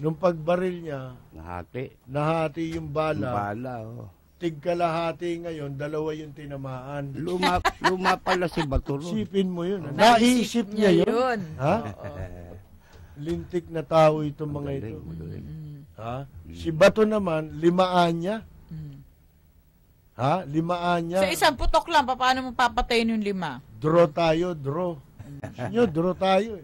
Nung pagbaril niya, nahati yung bala. Tigkalahati ngayon, 2 yung tinamaan. Luma pala si Bato. Sipin mo yun. Naisip niya yun. Ha? Lintik na tao itong mga ito. Ha? Si Bato naman, 5 niya. Ha? 5 niya. Sa isang putok lang, paano mo papatayin yung 5? Draw tayo, draw. Nyo, draw tayo.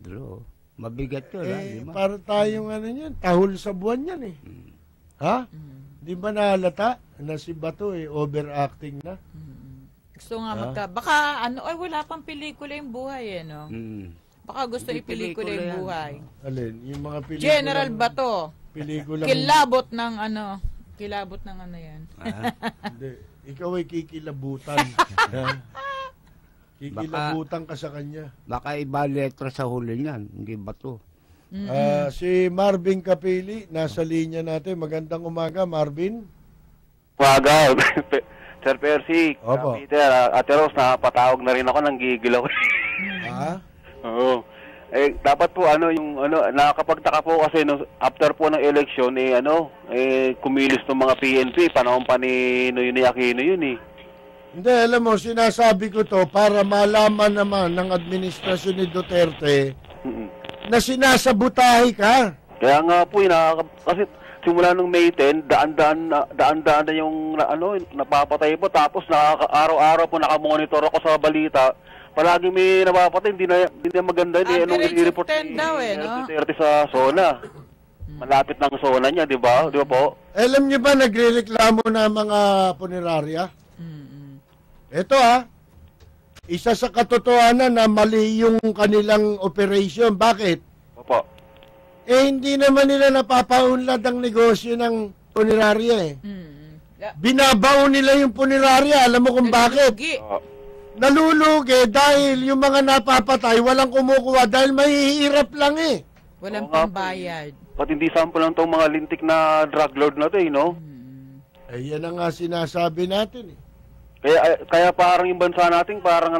Draw. Mabigat yun. Para tayong tahol sa buwan yan Ha? Di ba nahalata na si Bato overacting na? Gusto nga baka wala pang pelikula yung buhay no? Baka gusto ipelikula yung buhay. Alin? Yung mga pelikula. General Bato. Pelikula. Kilabot ng yan. Hindi. Ikaw ay kikilabutan. Kikilabutan ka sa kanya. Baka iba letra sa huli niyan, hindi Bato. Si Marvin Capili, nasa linya natin. Magandang umaga, Marvin. Umaga, Sir Percy, Peter, Ate Rose, napatawag na rin ako, nang gigil ako. Oo. Dapat po, nakakapagtaka po kasi after po ng election, kumilos ng mga PNP, panahon pa ni Noynoy Aquino yun Hindi, alam mo, sinasabi ko to para malaman naman ng administrasyon ni Duterte na sinasabutahe ka. Kaya nga po, kasi simula nung May 10, daan-daan na yung napapatay po. Tapos araw-araw po nakamonitor ako sa balita. Palagi may napapatay, hindi na maganda. Anong i-report ni Duterte sa zona. Malapit ng zona niya, di ba? Di ba po? Alam niyo ba, nagre-reklamo na mga punerarya? Ito isa sa katotohanan na mali yung kanilang operation. Bakit? Opo. Hindi naman nila napapaunlad ang negosyo ng punerarya Binabaon nila yung punerarya. Alam mo kung bakit? Nalulugi dahil yung mga napapatay walang kumukuha dahil mahihirap lang Walang pambayad. At hindi sample lang itong mga lintik na drug lord na ito yan ang nga sinasabi natin Kaya parang yung bansa natin, parang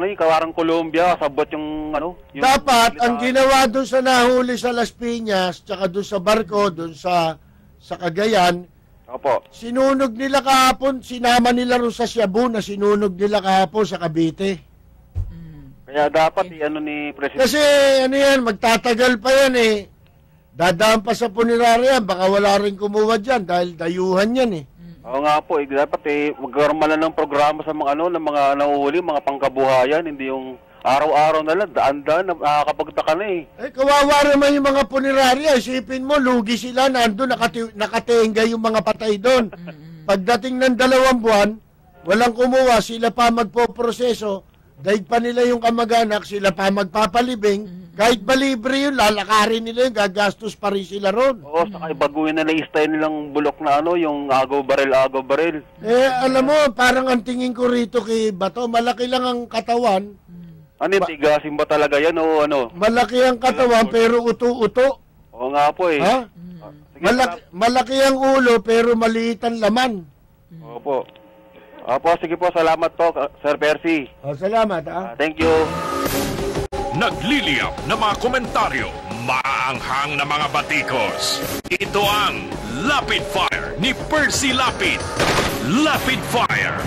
Colombia, sabot yung Dapat, ang ginawa doon sa nahuli sa Las Piñas, tsaka doon sa barko, doon sa Cagayan, sinunog nila kahapon, sinama nila rin sa Cebu na sinunog nila kahapon sa Cavite. Kaya dapat, ni President. Kasi, magtatagal pa yan Dadaan pa sa punerarya, baka wala rin kumuha dyan dahil dayuhan yan Oo nga po, dapat magkaroon ng programa sa mga ng mga nahuhuli, mga pangkabuhayan, hindi yung araw-araw na lang, daan-daan, nakakapagtaka na kawawa naman yung mga punerarya, isipin mo, lugi sila, nandun, nakatenga yung mga patay doon. Pagdating ng 2 buwan, walang kumuha, sila pa magpoproseso, daig pa nila yung kamag-anak, sila pa magpapalibing, kahit ba libre yun, lalakarin nila yun, gagastos pa rin sila ron. Oo, saka baguhin na na-style nilang bulok na yung agaw baril. Alam mo, parang ang tingin ko rito kay Bato, malaki lang ang katawan. Tigasin ba talaga yan o Malaki ang katawan pero uto-uto. Oo nga po Ha? Malaki ang ulo pero maliit ang laman. Opo. Sige po, salamat po, Sir Percy. Salamat Thank you. Nagliliyap na mga komentaryo, maanghang na mga batikos. Ito ang Lapid Fire ni Percy Lapid. Lapid Fire.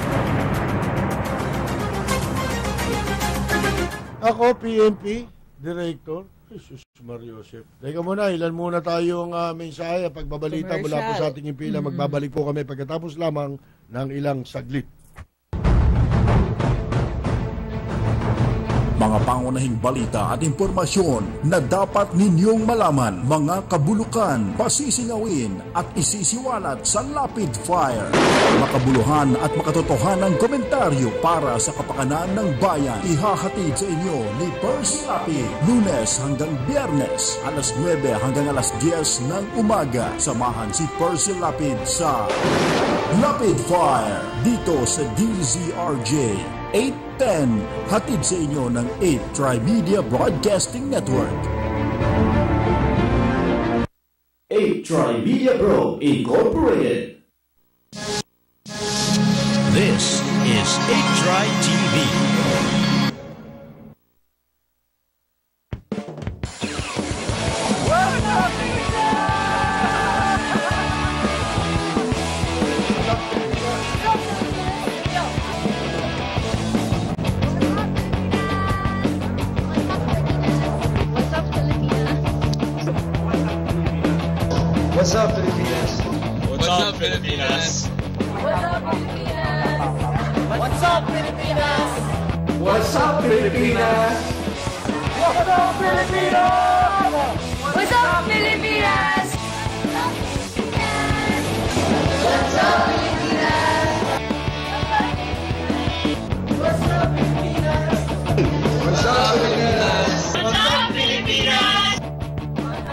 Ako, PNP, Director. Jesus Mariosep. Teka muna, ilan muna tayong mensahe at pagbabalita mula po sa ating impila. Magbabalik po kami pagkatapos lamang ng ilang saglit. Mga pangunahing balita at impormasyon na dapat ninyong malaman, mga kabulukan, pasisingawin at isisiwalat sa Lapid Fire. Makabuluhan at makatotohanang komentaryo para sa kapakanan ng bayan. Ihahatid sa inyo ni Percy Lapid, Lunes hanggang Biyernes, alas 9 hanggang alas 10 ng umaga. Samahan si Percy Lapid sa Lapid Fire dito sa DZRJ 810, hatid sa inyo ng 8 Tri-Media Broadcasting Network. 8 Tri-Media Pro Incorporated. This is 8 Tri TV. What's up, Filipinas? What's up, Filipinas? What's up, Filipinas? What's up, Filipinas? What's up, Filipinas? What's up, Filipinas? What's up, Filipinas? What's up, Filipinas? What's up, Filipinas? What's up, Filipinas? What's up, Filipinas? What's up, Filipinas? What's up, Filipinas? What's up,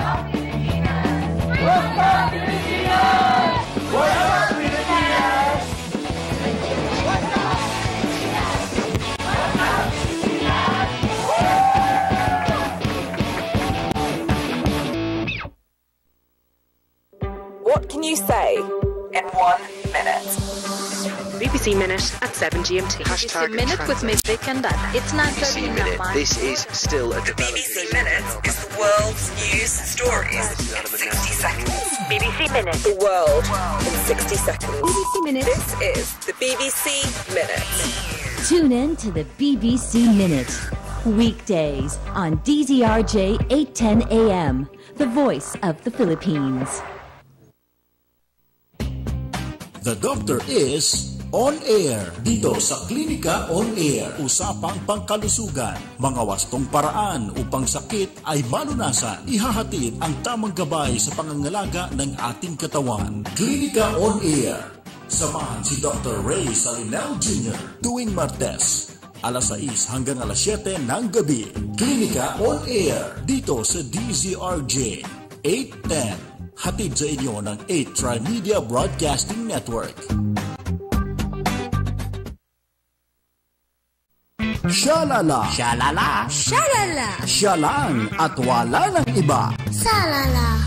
Filipinas? What can you say in 1 minute? BBC Minute at 7 GMT. BBC Minute with me, Vic and Dad. It's 9:30 in the This is still a The BBC Minute is the world's news stories in 60 seconds. BBC Minute. The world in 60 seconds. BBC Minute. This is the BBC Minute. Tune in to the BBC Minute. Weekdays on DZRJ 810 AM, the voice of the Philippines. The Doctor is on air dito sa Klinika On Air. Usapang pangkalusugan, mga wastong paraan upang sakit ay malunasan. Ihahatid ang tamang gabay sa pangangalaga ng ating katawan. Klinika On Air. Samahan si Dr. Ray Salinel Jr. tuwing Martes, alas 6 hanggang alas 7 ng gabi. Klinika On Air dito sa DZRJ 810. Hatid sa inyo ng 8 Tri-Media Broadcasting Network. Shalala! Shalala! Shalala! Siyalang at wala ng iba. Salala!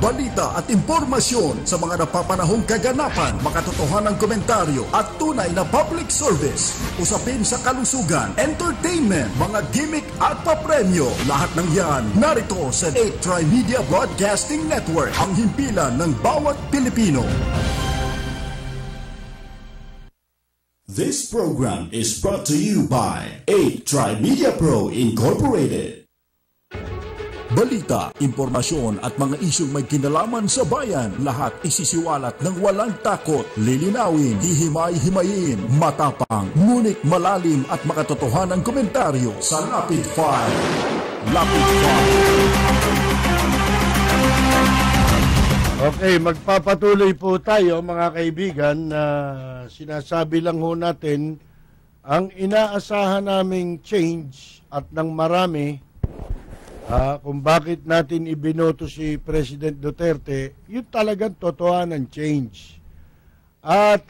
Balita at impormasyon sa mga napapanahong kaganapan, makatotohanang komentaryo at tunay na public service. Usapin sa kalusugan, entertainment, mga gimmick at papremyo. Lahat ng yan narito sa 8 Tri-Media Broadcasting Network, ang himpilan ng bawat Pilipino. This program is brought to you by 8 Tri-Media Pro Incorporated. Balita, impormasyon at mga isyong may kinalaman sa bayan, lahat isisiwalat ng walang takot, lilinawin, hihimay-himayin, matapang, ngunit malalim at makatotohanang komentaryo sa Lapid Fire. Lapid Fire. Okay, magpapatuloy po tayo mga kaibigan na sinasabi lang ho natin ang inaasahan naming change at ng marami kung bakit natin ibinoto si President Duterte, yun talagang totohanan change. At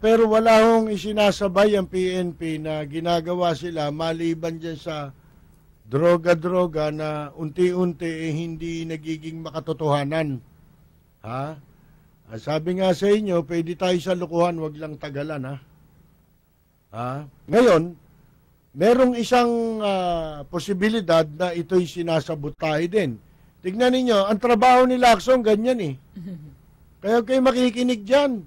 pero wala hong isinasabay ang PNP na ginagawa sila maliban dyan sa droga-droga na unti-unti hindi nagiging makatotohanan. Sabi nga sa inyo, pwede tayo sa lukuhan, wag lang tagalan. Ngayon, merong isang posibilidad na ito'y sinasabotahe din. Tignan ninyo, ang trabaho ni Lacson, ganyan eh. Kaya kayo makikinig dyan.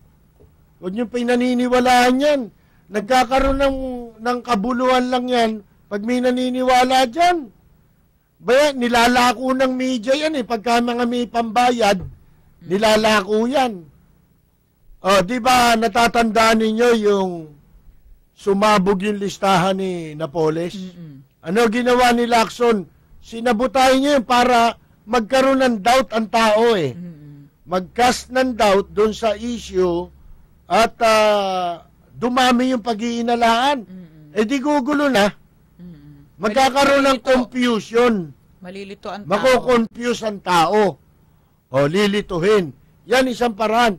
Huwag nyo pinaniniwalaan yan. Nagkakaroon ng kabuluhan lang yan pag may naniniwala dyan. Baya, nilalako ng media yan eh. Pagka mga may pambayad, nilalako yan. O, di ba natatandaan ninyo yung sumabog yung listahan ni Napoles? Ano ginawa ni Lacson? Sinabutahin niya yun para magkaroon ng doubt ang tao eh. Mag-cast ng doubt doon sa issue at dumami yung pag-iinalaan. Di gugulo na. Magkakaroon ng confusion. Malilito ang tao. Mako-confuse ang tao. O, lilituhin. Yan isang paraan.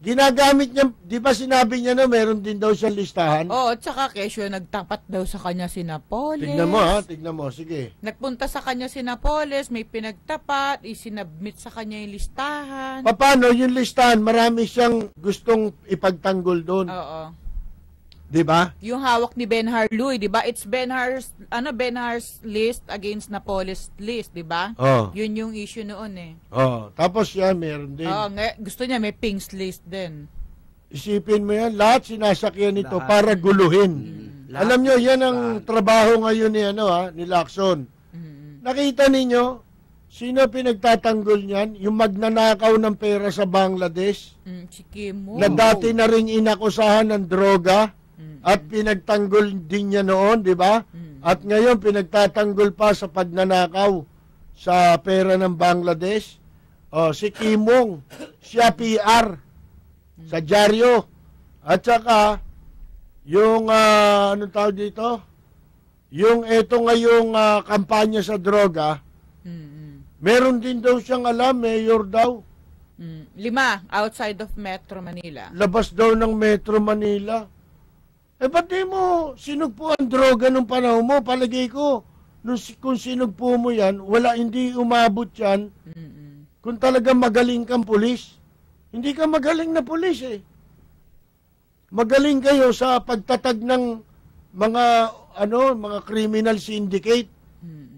Ginagamit niya, di ba sinabi niya na meron din daw siyang listahan? Oo, at saka kesyo nagtapat daw sa kanya si Napoles. Tignan mo, sige. Nagpunta sa kanya si Napoles, may pinagtapat, isinabmit sa kanya yung listahan. Paano yung listahan? Marami siyang gustong ipagtanggol doon. Oo. Di ba? Yung hawak ni Benhar Luy, di ba? It's Benhar's list against Napoles list, di ba? Oh. Yun yung issue noon eh. Oh, tapos yan meron din. Gusto niya may Pink's list din. Isipin mo yan, lahat sinasakyan nito para guluhin. Alam nyo, yan ang trabaho ngayon ni ni Lacson. Nakita ninyo, sino pinagtatanggol niyan? Yung magnanakaw ng pera sa Bangladesh? Si Kim Mo. Na dati na rin inakusahan ng droga. At pinagtanggol din niya noon, di ba? At ngayon pinagtatanggol pa sa pagnanakaw sa pera ng Bangladesh. Si Kimong, siya PR sa dyaryo. At saka yung anong tawag dito? Yung eto ngayong kampanya sa droga. Meron din daw siyang alam, mayor daw. 5 outside of Metro Manila. Labas daw ng Metro Manila. Ba't di mo sinugpo ang droga nung panahon mo? Palagay ko, kung sinugpo mo yan, hindi umabot yan. Kung talagang magaling kang pulis. Hindi ka magaling na pulis eh. Magaling kayo sa pagtatag ng mga criminal syndicate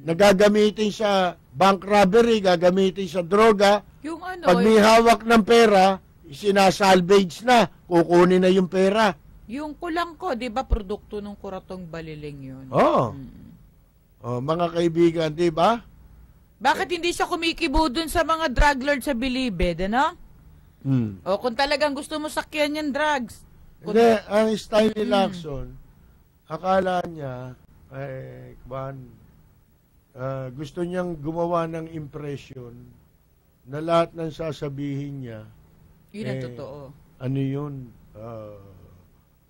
na gagamitin sa bank robbery, gagamitin sa droga. Yung pag may hawak ng pera, sinasalvage na, kukunin na yung pera. Yung kulang ko, di ba, produkto ng Kuratong Baliling yun? Mga kaibigan, di ba? Bakit hindi siya kumikibo dun sa mga drug lord sa Bilibid, ano? O kung talagang gusto mo sakyan yung drugs. Hindi, ang style ni Lacson, akala niya, gusto niyang gumawa ng impression na lahat ng sasabihin niya, yun ang totoo. Ano yun?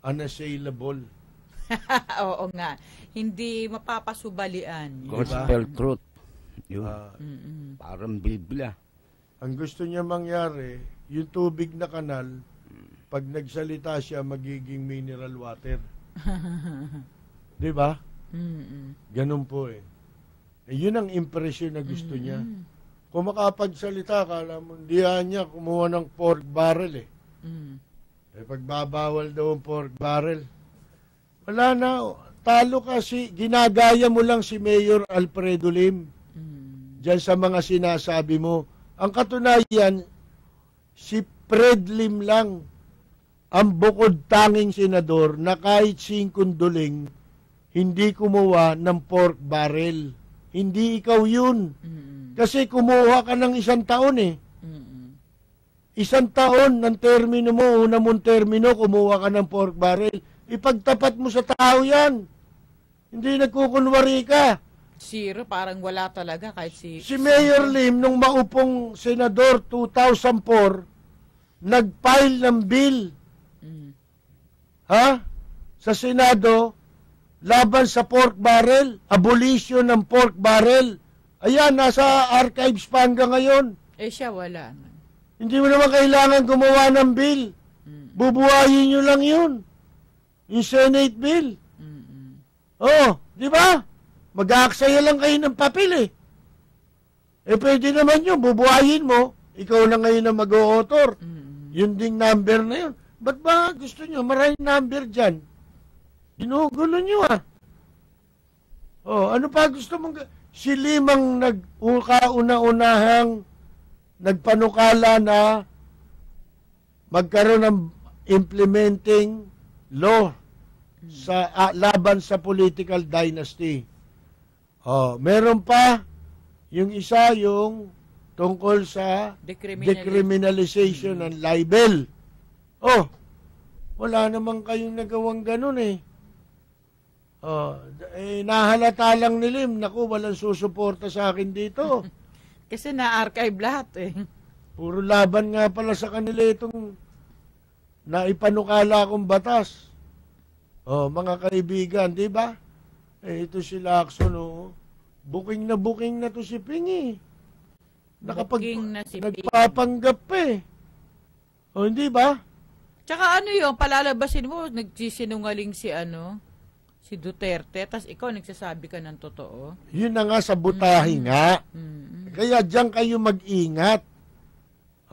Unassailable. Oo nga. Hindi mapapasubalian. Gospel truth. Yun. Parang Biblia. Ang gusto niya mangyari, yung tubig na kanal, pag nagsalita siya, magiging mineral water. Di ba? Ganun po eh. Yun ang impression na gusto niya. Kung makapagsalita, kala mo, diyan niya kumuha ng pork barrel eh. Pagbabawal daw ang pork barrel. Wala na. Talo kasi. Ginagaya mo lang si Mayor Alfredo Lim. Diyan sa mga sinasabi mo. Ang katunayan, si Fred Lim lang ang bukod tanging senador na kahit 5 duling hindi kumuha ng pork barrel. Hindi ikaw yun. Kasi kumuha ka ng 1 taon eh. 1 taon ng termino mo, una mong termino, kumuha ka ng pork barrel. Ipagtapat mo sa tao yan. Hindi nagkukunwari ka. Zero, parang wala talaga kahit si Mayor Lim, nung maupong senador 2004, nag-file ng bill. Sa Senado, laban sa pork barrel, abolition ng pork barrel. Ayan, nasa archives pa hanggang ngayon. Siya wala. Hindi mo naman kailangan gumawa ng bill. Bubuhayin nyo lang yun. Yung Senate bill. Di ba? Mag-aaksaya lang kayo ng papel eh. Pwede naman yun, bubuhayin mo. Ikaw na ngayon na mag-o-author. Yun ding number na yun. Ba't ba gusto nyo? Maraming number dyan. Ginugulo nyo Ano pa gusto mong... Si Limang kauna-unahang nagpanukala na magkaroon ng implementing law sa laban sa political dynasty. Meron pa yung isa, yung tungkol sa decriminalization ng libel. Wala naman kayong nagawang ganun eh. Nahalata lang ni Lim, naku, walang susuporta sa akin dito. Kasi na-archive lahat eh. Puro laban nga pala sa kanila itong naipanukala kong batas. Mga kaibigan, di ba? Ito si Lacson, booking na to si Pingi. Nagpapanggap eh. Hindi ba? Tsaka ano yun, palalabasin mo, nagsisinungaling si Duterte, tas ikaw nagsasabi ka ng totoo. Yun na nga sa butahe nga. Kaya diyan kayo mag-ingat.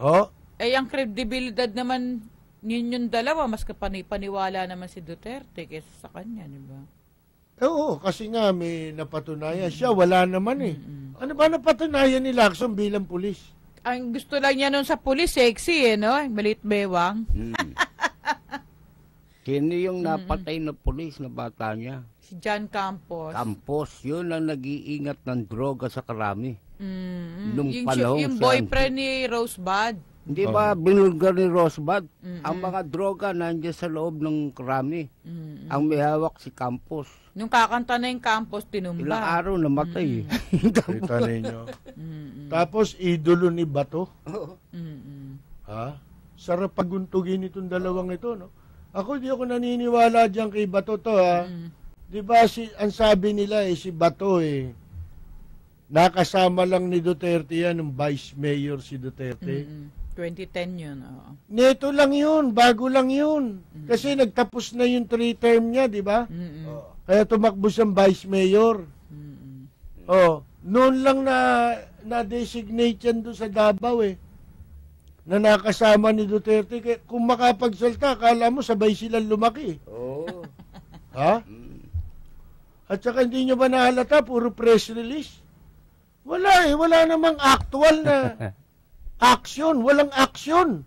Ang kredibilidad naman ninyong dalawa, mas paniwala naman si Duterte kaysa sa kanya, di ba? Oo, kasi nga may napatunayan siya, wala naman eh. Ano ba napatunayan ni Lacson bilang pulis? Ang gusto lang niya nun sa pulis, sexy no? Malit bewang. Sino yung napatay na pulis na bata niya? Si John Campos. Yun ang nag-iingat ng droga sa karami. Yung boyfriend ni Rosebud. Hindi ba binulgar ni Rosebud? Ang mga droga nandiyan sa loob ng karami. Ang may hawak si Campos. Nung kakanta na yung Campos, tinumba. Ilang araw namatay. Kita ninyo. Tapos idolo ni Bato. Sarap paguntugin itong dalawang ito, no? Ako di ako naniniwala diyan kay Bato to, ha. 'Di ba ang sabi nila si Bato nakasama lang ni Duterte yan ng vice mayor si Duterte. 2010 yun, Neto lang yun, bago lang yun. Kasi nagtapos na yung 3 term niya, di ba? Kaya tumakbo siyang vice mayor. Noon lang na-designate yan doon sa Davao na nakasama ni Duterte. Kung makapagsalta, akala mo sabay silang lumaki. At saka hindi nyo ba nahalata, puro press release? Wala wala namang actual na action, walang action.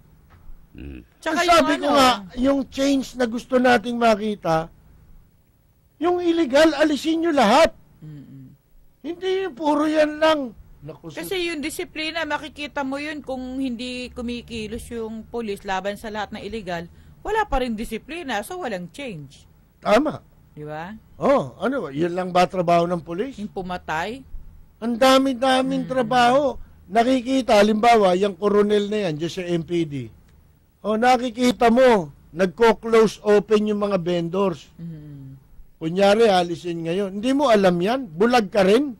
Tsaka sabi ko nga, yung change na gusto nating makita, yung illegal, alisin nyo lahat. Hindi puro yan lang. Kasi yung disiplina, makikita mo yun kung hindi kumikilos yung polis laban sa lahat ng illegal, wala pa rin disiplina, so walang change. Tama. Di ba? Ano ba? Yun lang ba trabaho ng polis? Yung pumatay? Ang dami-daming trabaho. Nakikita, halimbawa, yung koronel na yan, dyan sa MPD. Nakikita mo, nagko-close open yung mga vendors. Kunyari, alisin ngayon. Hindi mo alam yan? Bulag ka rin?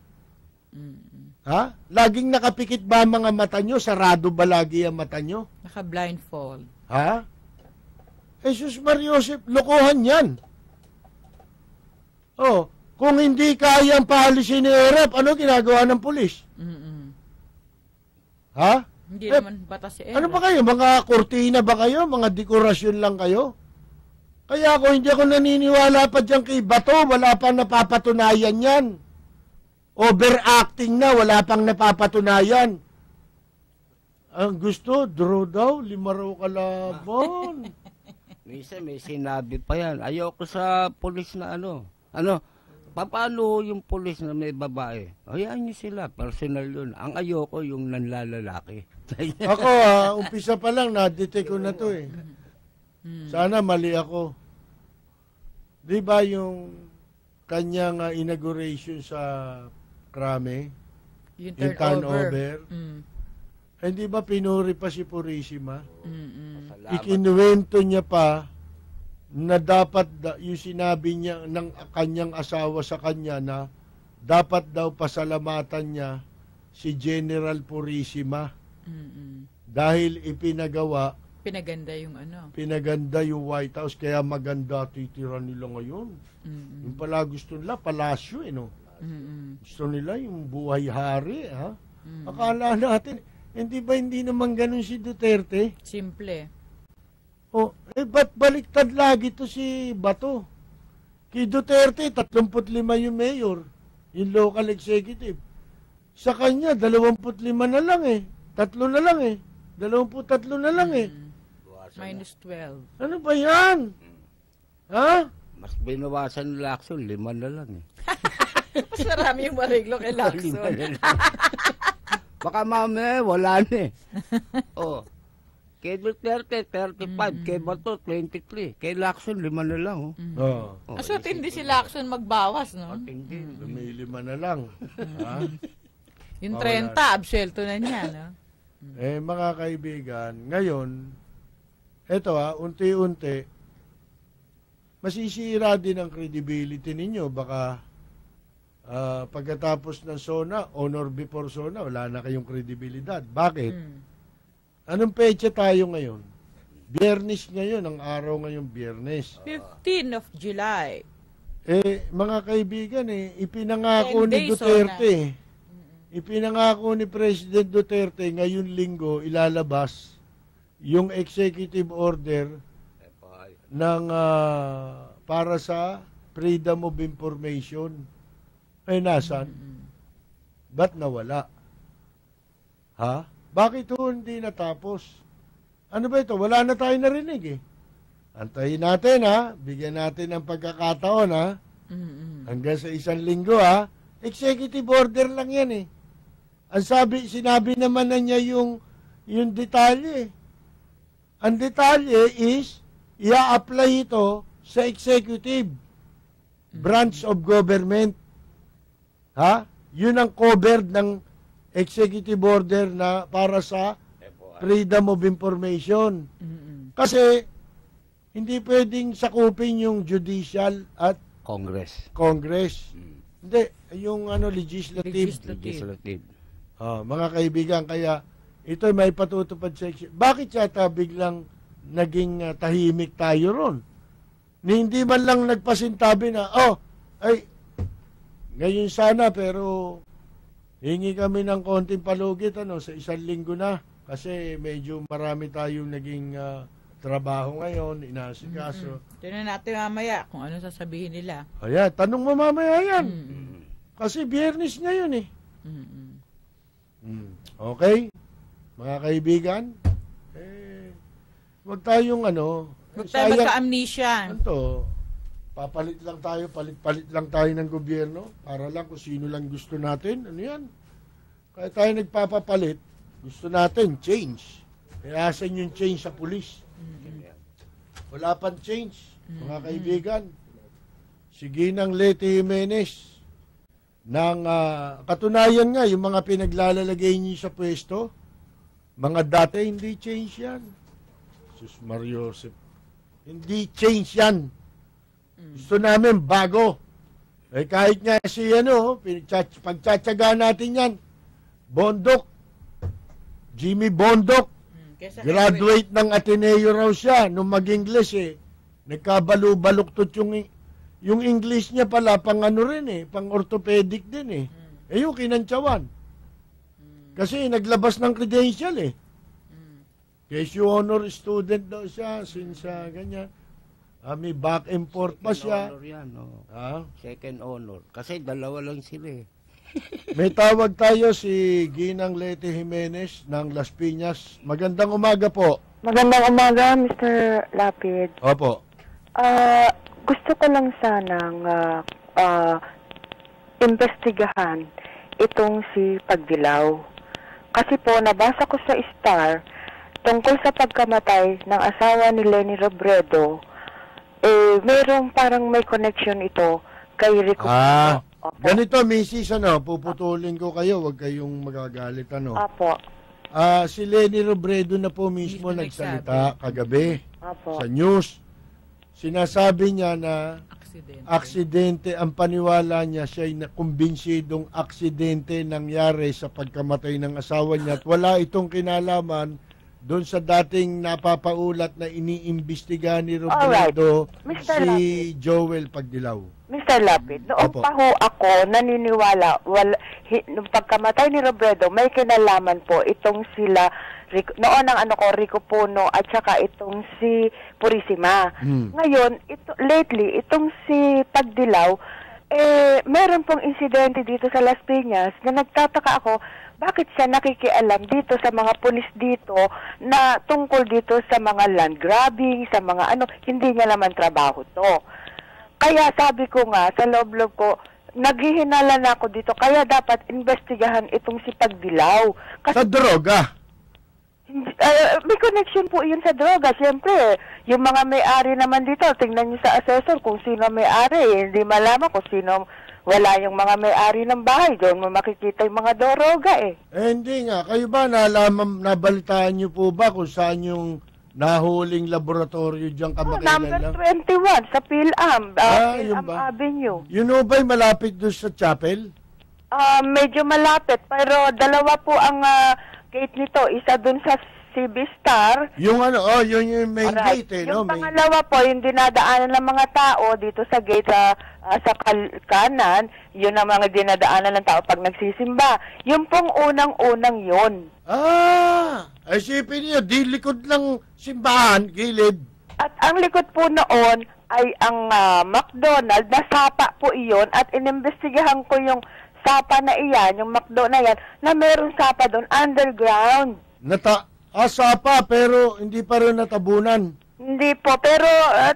Laging nakapikit ba mga mata nyo? Sarado ba lagi ang mata nyo? Naka-blindfold. Jesus Mariosep, lokohan yan. Kung hindi kayang paalisin ni Erap, ano ginagawa ng pulis? Hindi naman batas si Erap. Ano ba kayo? Mga kortina ba kayo? Mga dekorasyon lang kayo? Kaya hindi ako naniniwala pa dyan kay Bato, wala pang napapatunayan yan. Overacting na, wala pang napapatunayan. Ang gusto, draw daw, 5 raw kalaban. Minsan may sinabi pa yan, ayoko sa pulis na paano yung pulis na may babae? Hayaan nyo sila, personal yun. Ang ayoko yung nanlalalaki. Ako umpisa pa lang, na-detect ko na to Sana mali ako. Di ba yung kanyang inauguration sa Krame? Yung turnover? Hindi ba pinuri pa si Purisima? Ikinuwento niya pa na dapat yung sinabi niya ng kanyang asawa sa kanya na dapat daw pasalamatan niya si General Purisima dahil pinaganda yung White House, kaya maganda titira nila ngayon. Yung pala gusto nila palasyo gusto nila yung buhay hari akala natin hindi naman ganun si Duterte. Simple. Ba't baliktad lagi to si Bato? Kay Duterte, 35 yung mayor. yung local executive. Sa kanya, 25 na lang eh. 3 na lang eh. 23 na lang eh. Minus 12. Ano ba yan? Ha? Mas binawasan ng Lacson, 5 na lang eh. Mas marami yung mareglo kay Lacson. Baka mamaya, wala na eh. Oh. Kay Duterte, 35. Kay Bato, 23. Kay Lacson, 5 na lang. Oh. So, hindi si Lacson magbawas, no? May 5 na lang. Ha? Yung 30, absuelto na niya, no? Mga kaibigan, ngayon, eto unti-unti, masisira din ang credibility ninyo. Baka pagkatapos ng SONA, honor before SONA, wala na kayong kredibilidad. Bakit? Anong petsa tayo ngayon? Biyernes ngayon, ang araw ngayon Biyernes. 15 of July. Mga kaibigan, ipinangako ni Duterte. Ipinangako ni President Duterte ngayon linggo ilalabas yung executive order ng para sa freedom of information. Nasaan? Ba't nawala? Ha? Bakit hindi natapos? Ano ba ito? Wala na tayo narinig eh. Antayin natin bigyan natin ng pagkakataon hanggang sa 1 linggo Executive order lang yan eh. Ang sinabi naman na niya yung detalye. Ang detalye is, i-apply ito sa executive branch of government. Yun ang covered ng executive order na para sa freedom of information. Kasi, hindi pwedeng sakupin yung judicial at Congress. Hindi, yung legislative. Mga kaibigan, kaya ito may patutupad sa bakit yata biglang naging tahimik tayo ron? Hindi man lang nagpasintabi na, ngayon sana, pero hingi kami ng konting palugit sa 1 linggo na. Kasi medyo marami tayong naging trabaho ngayon, inaasikaso. Tignan natin mamaya kung ano sasabihin nila. Tanong mo mamaya yan. Kasi Biyernes ngayon eh. Okay? Mga kaibigan, wag tayong wag tayo magka-amnesia. Papalit lang tayo, palit-palit lang tayo ng gobyerno para lang kung sino lang gusto natin. Ano yan? Kaya tayo nagpapapalit, gusto natin change. Asan yung change sa pulis? Wala pang change, mga kaibigan. Si Ginang Leyte Jimenez, katunayan nga, yung mga pinaglalagay niyo sa pwesto, mga dati, hindi change yan. Sus Mario Joseph, hindi change yan. Gusto namin bago. Kahit nga si pagtsatsaga natin yan, Bondok, Jimmy Bondok, graduate ng Ateneo raw siya nung mag-English nagkabalu-baluktot yung English niya pala pang pang orthopedic din yung kinantsawan. Kasi naglabas ng credential Case you honor student daw siya since ganyan. May back and forth pa siya. Second honor. Kasi dalawa lang sila May tawag tayo si Ginang Leyte Jimenez ng Las Piñas. Magandang umaga po. Magandang umaga, Mr. Lapid. Opo. Gusto ko lang sanang investigahan itong si Pagdilaw. Kasi po, nabasa ko sa Star tungkol sa pagkamatay ng asawa ni Leni Robredo. Merong parang may connection ito kay Rico. Ganito, Mrs. Puputulin ko kayo, huwag kayong magagalit. Apo. Si Leni Robredo na po mismo nagsalita kagabi sa news. Sinasabi niya na aksidente ang paniwala niya, siya'y kumbinsidong aksidente nangyari sa pagkamatay ng asawa niya at wala itong kinalaman doon sa dating napapaulat na iniimbestiga ni Robredo si Joel Pagdilaw. Mr. Lapid, noong pa ho ako naniniwala, nung pagkamatay ni Robredo, may kinalaman po itong sila, noon ang Rico Puno at saka itong si Purisima. Ngayon, lately, itong si Pagdilaw, Meron pong insidente dito sa Las Piñas na nagtataka ako, bakit siya nakikialam dito sa mga pulis dito na tungkol dito sa mga land grabbing, sa mga hindi niya naman trabaho to. Kaya sabi ko nga, sa loob-loob ko, naghihinala na ako dito, kaya dapat investigahan itong si Pagdilaw. Kasi, sa droga? May connection po yun sa droga. Siyempre, yung mga may-ari naman dito, tingnan nyo sa assessor kung sino may-ari. Hindi malaman kung sino wala yung mga may-ari ng bahay. Doon mo makikita yung mga droga hindi nga. Kayo ba nabalitaan nyo po ba kung saan yung nahuling laboratorio dyan kamakailan lang? Number 21 sa PhilAm. PhilAm Avenue. Yun o ba'y malapit doon sa chapel? Medyo malapit. Pero dalawa po ang gate nito. Isa doon sa CB Star. Yung yun yung main gate Yung pangalawa po, yung dinadaanan ng mga tao dito sa gate sa kanan, yun ang mga dinadaanan ng tao pag nagsisimba. Yung pong unang-unang yun. Isipin niyo, di likod ng simbahan, gilid. At ang likod po noon ay ang McDonald, nasapa po iyon at inimbestigahan ko yung sapa na iyan, yung McDo na yan, na meron sapa doon, underground. Sapa, pero hindi pa rin natabunan. Hindi po, pero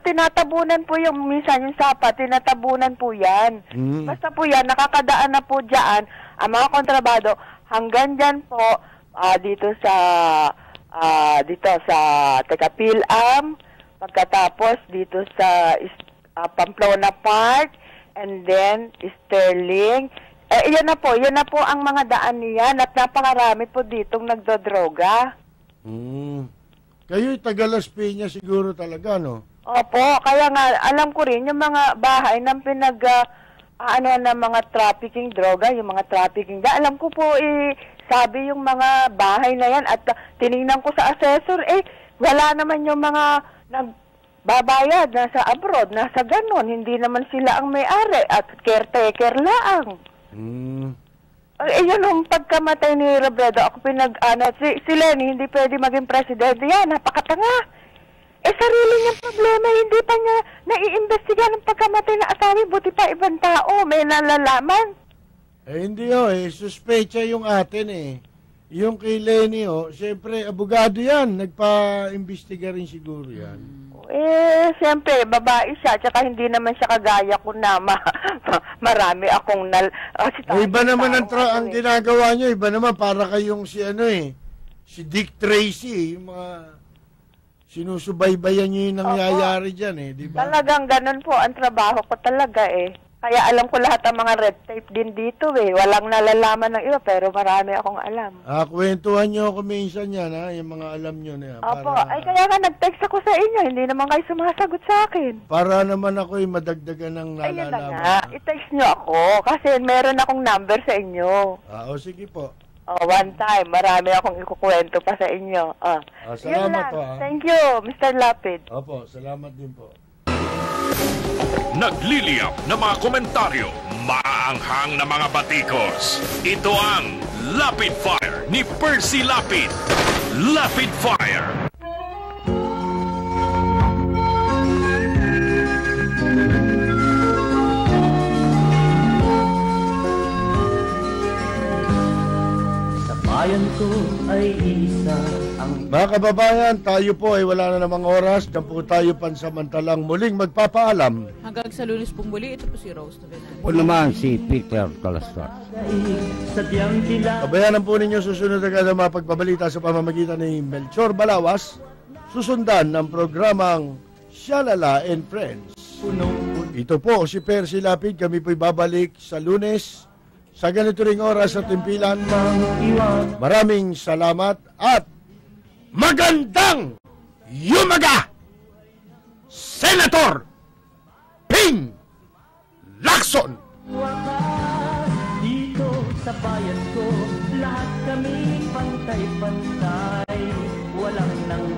tinatabunan po yung, minsan yung sapa, tinatabunan po yan. Basta po yan, nakakadaan na po dyan, ang mga kontrabado, hanggang dyan po, dito sa PhilAm, pagkatapos dito sa Pamplona Park, and then Sterling. Yan na po ang mga daan niyan at napakarami po ditong nagdodroga. Kayo'y taga Las Piñas siguro talaga, no? Opo, kaya nga alam ko rin yung mga bahay ng ng mga trafficking droga, yung mga trafficking. Alam ko po sabi yung mga bahay na yan at tiningnan ko sa assessor, wala naman yung mga nagbabayad, nasa abroad, nasa ganon. Hindi naman sila ang may-ari at caretaker lang. Yun yung pagkamatay ni Robredo, ako si Lenny hindi pwede maging presidente. Yan, napakatanga. Sarili niyang problema, hindi pa niya naiimbestiga ng pagkamatay na asawi, buti pa ibang tao, may nalalaman. Hindi suspecha yung atin Yung kay Lenny siyempre, abogado yan, nagpa-imbestiga rin siguro yan. Siyempre, babae siya, tsaka hindi naman siya kagaya ko na marami akong iba naman ang ginagawa niyo, iba naman para kayong si Dick Tracy, yung mga sinusubaybayan niyo yung nangyayari dyan di ba? Talagang ganun po ang trabaho ko talaga Kaya alam ko lahat ang mga red tape din dito Walang nalalaman ng iba pero marami akong alam. Kwentuhan niyo ako minsan yan yung mga alam niyo na yan. Opo, kaya nga nag-text ako sa inyo, hindi naman kayo sumasagot sa akin. Para naman ako'y madagdagan ng nalalaman. Ayun na nga, i-text niyo ako kasi meron akong number sa inyo. Sige po. One time, marami akong ikukwento pa sa inyo. Salamat po. Thank you, Mr. Lapid. Opo, salamat din po. Nagliliyap na mga komentaryo, maanghang na mga batikos. Ito ang Lapid Fire ni Percy Lapid. Lapid Fire. Sa bayan ko ay isa ang... Mga kababayan, tayo po ay wala na namang oras. Diyan po tayo pansamantalang muling magpapaalam. Hanggang sa Lunes pong muli, ito po si Rose Novenan. Po naman si Peter Calastar. Kabayanan po ninyo susunod agad ang mga pagbabalita sa pamamagitan ni Melchor Balawas. Susundan ng programang Shalala and Friends. Ito po si Percy Lapid. Kami po'y babalik sa Lunes sa ganito ring oras at timpilan. Maraming salamat at magandang yumaga, Senator Ping Lacson. Dito sa bayan ko, lahat kami pantay-pantay, walang nang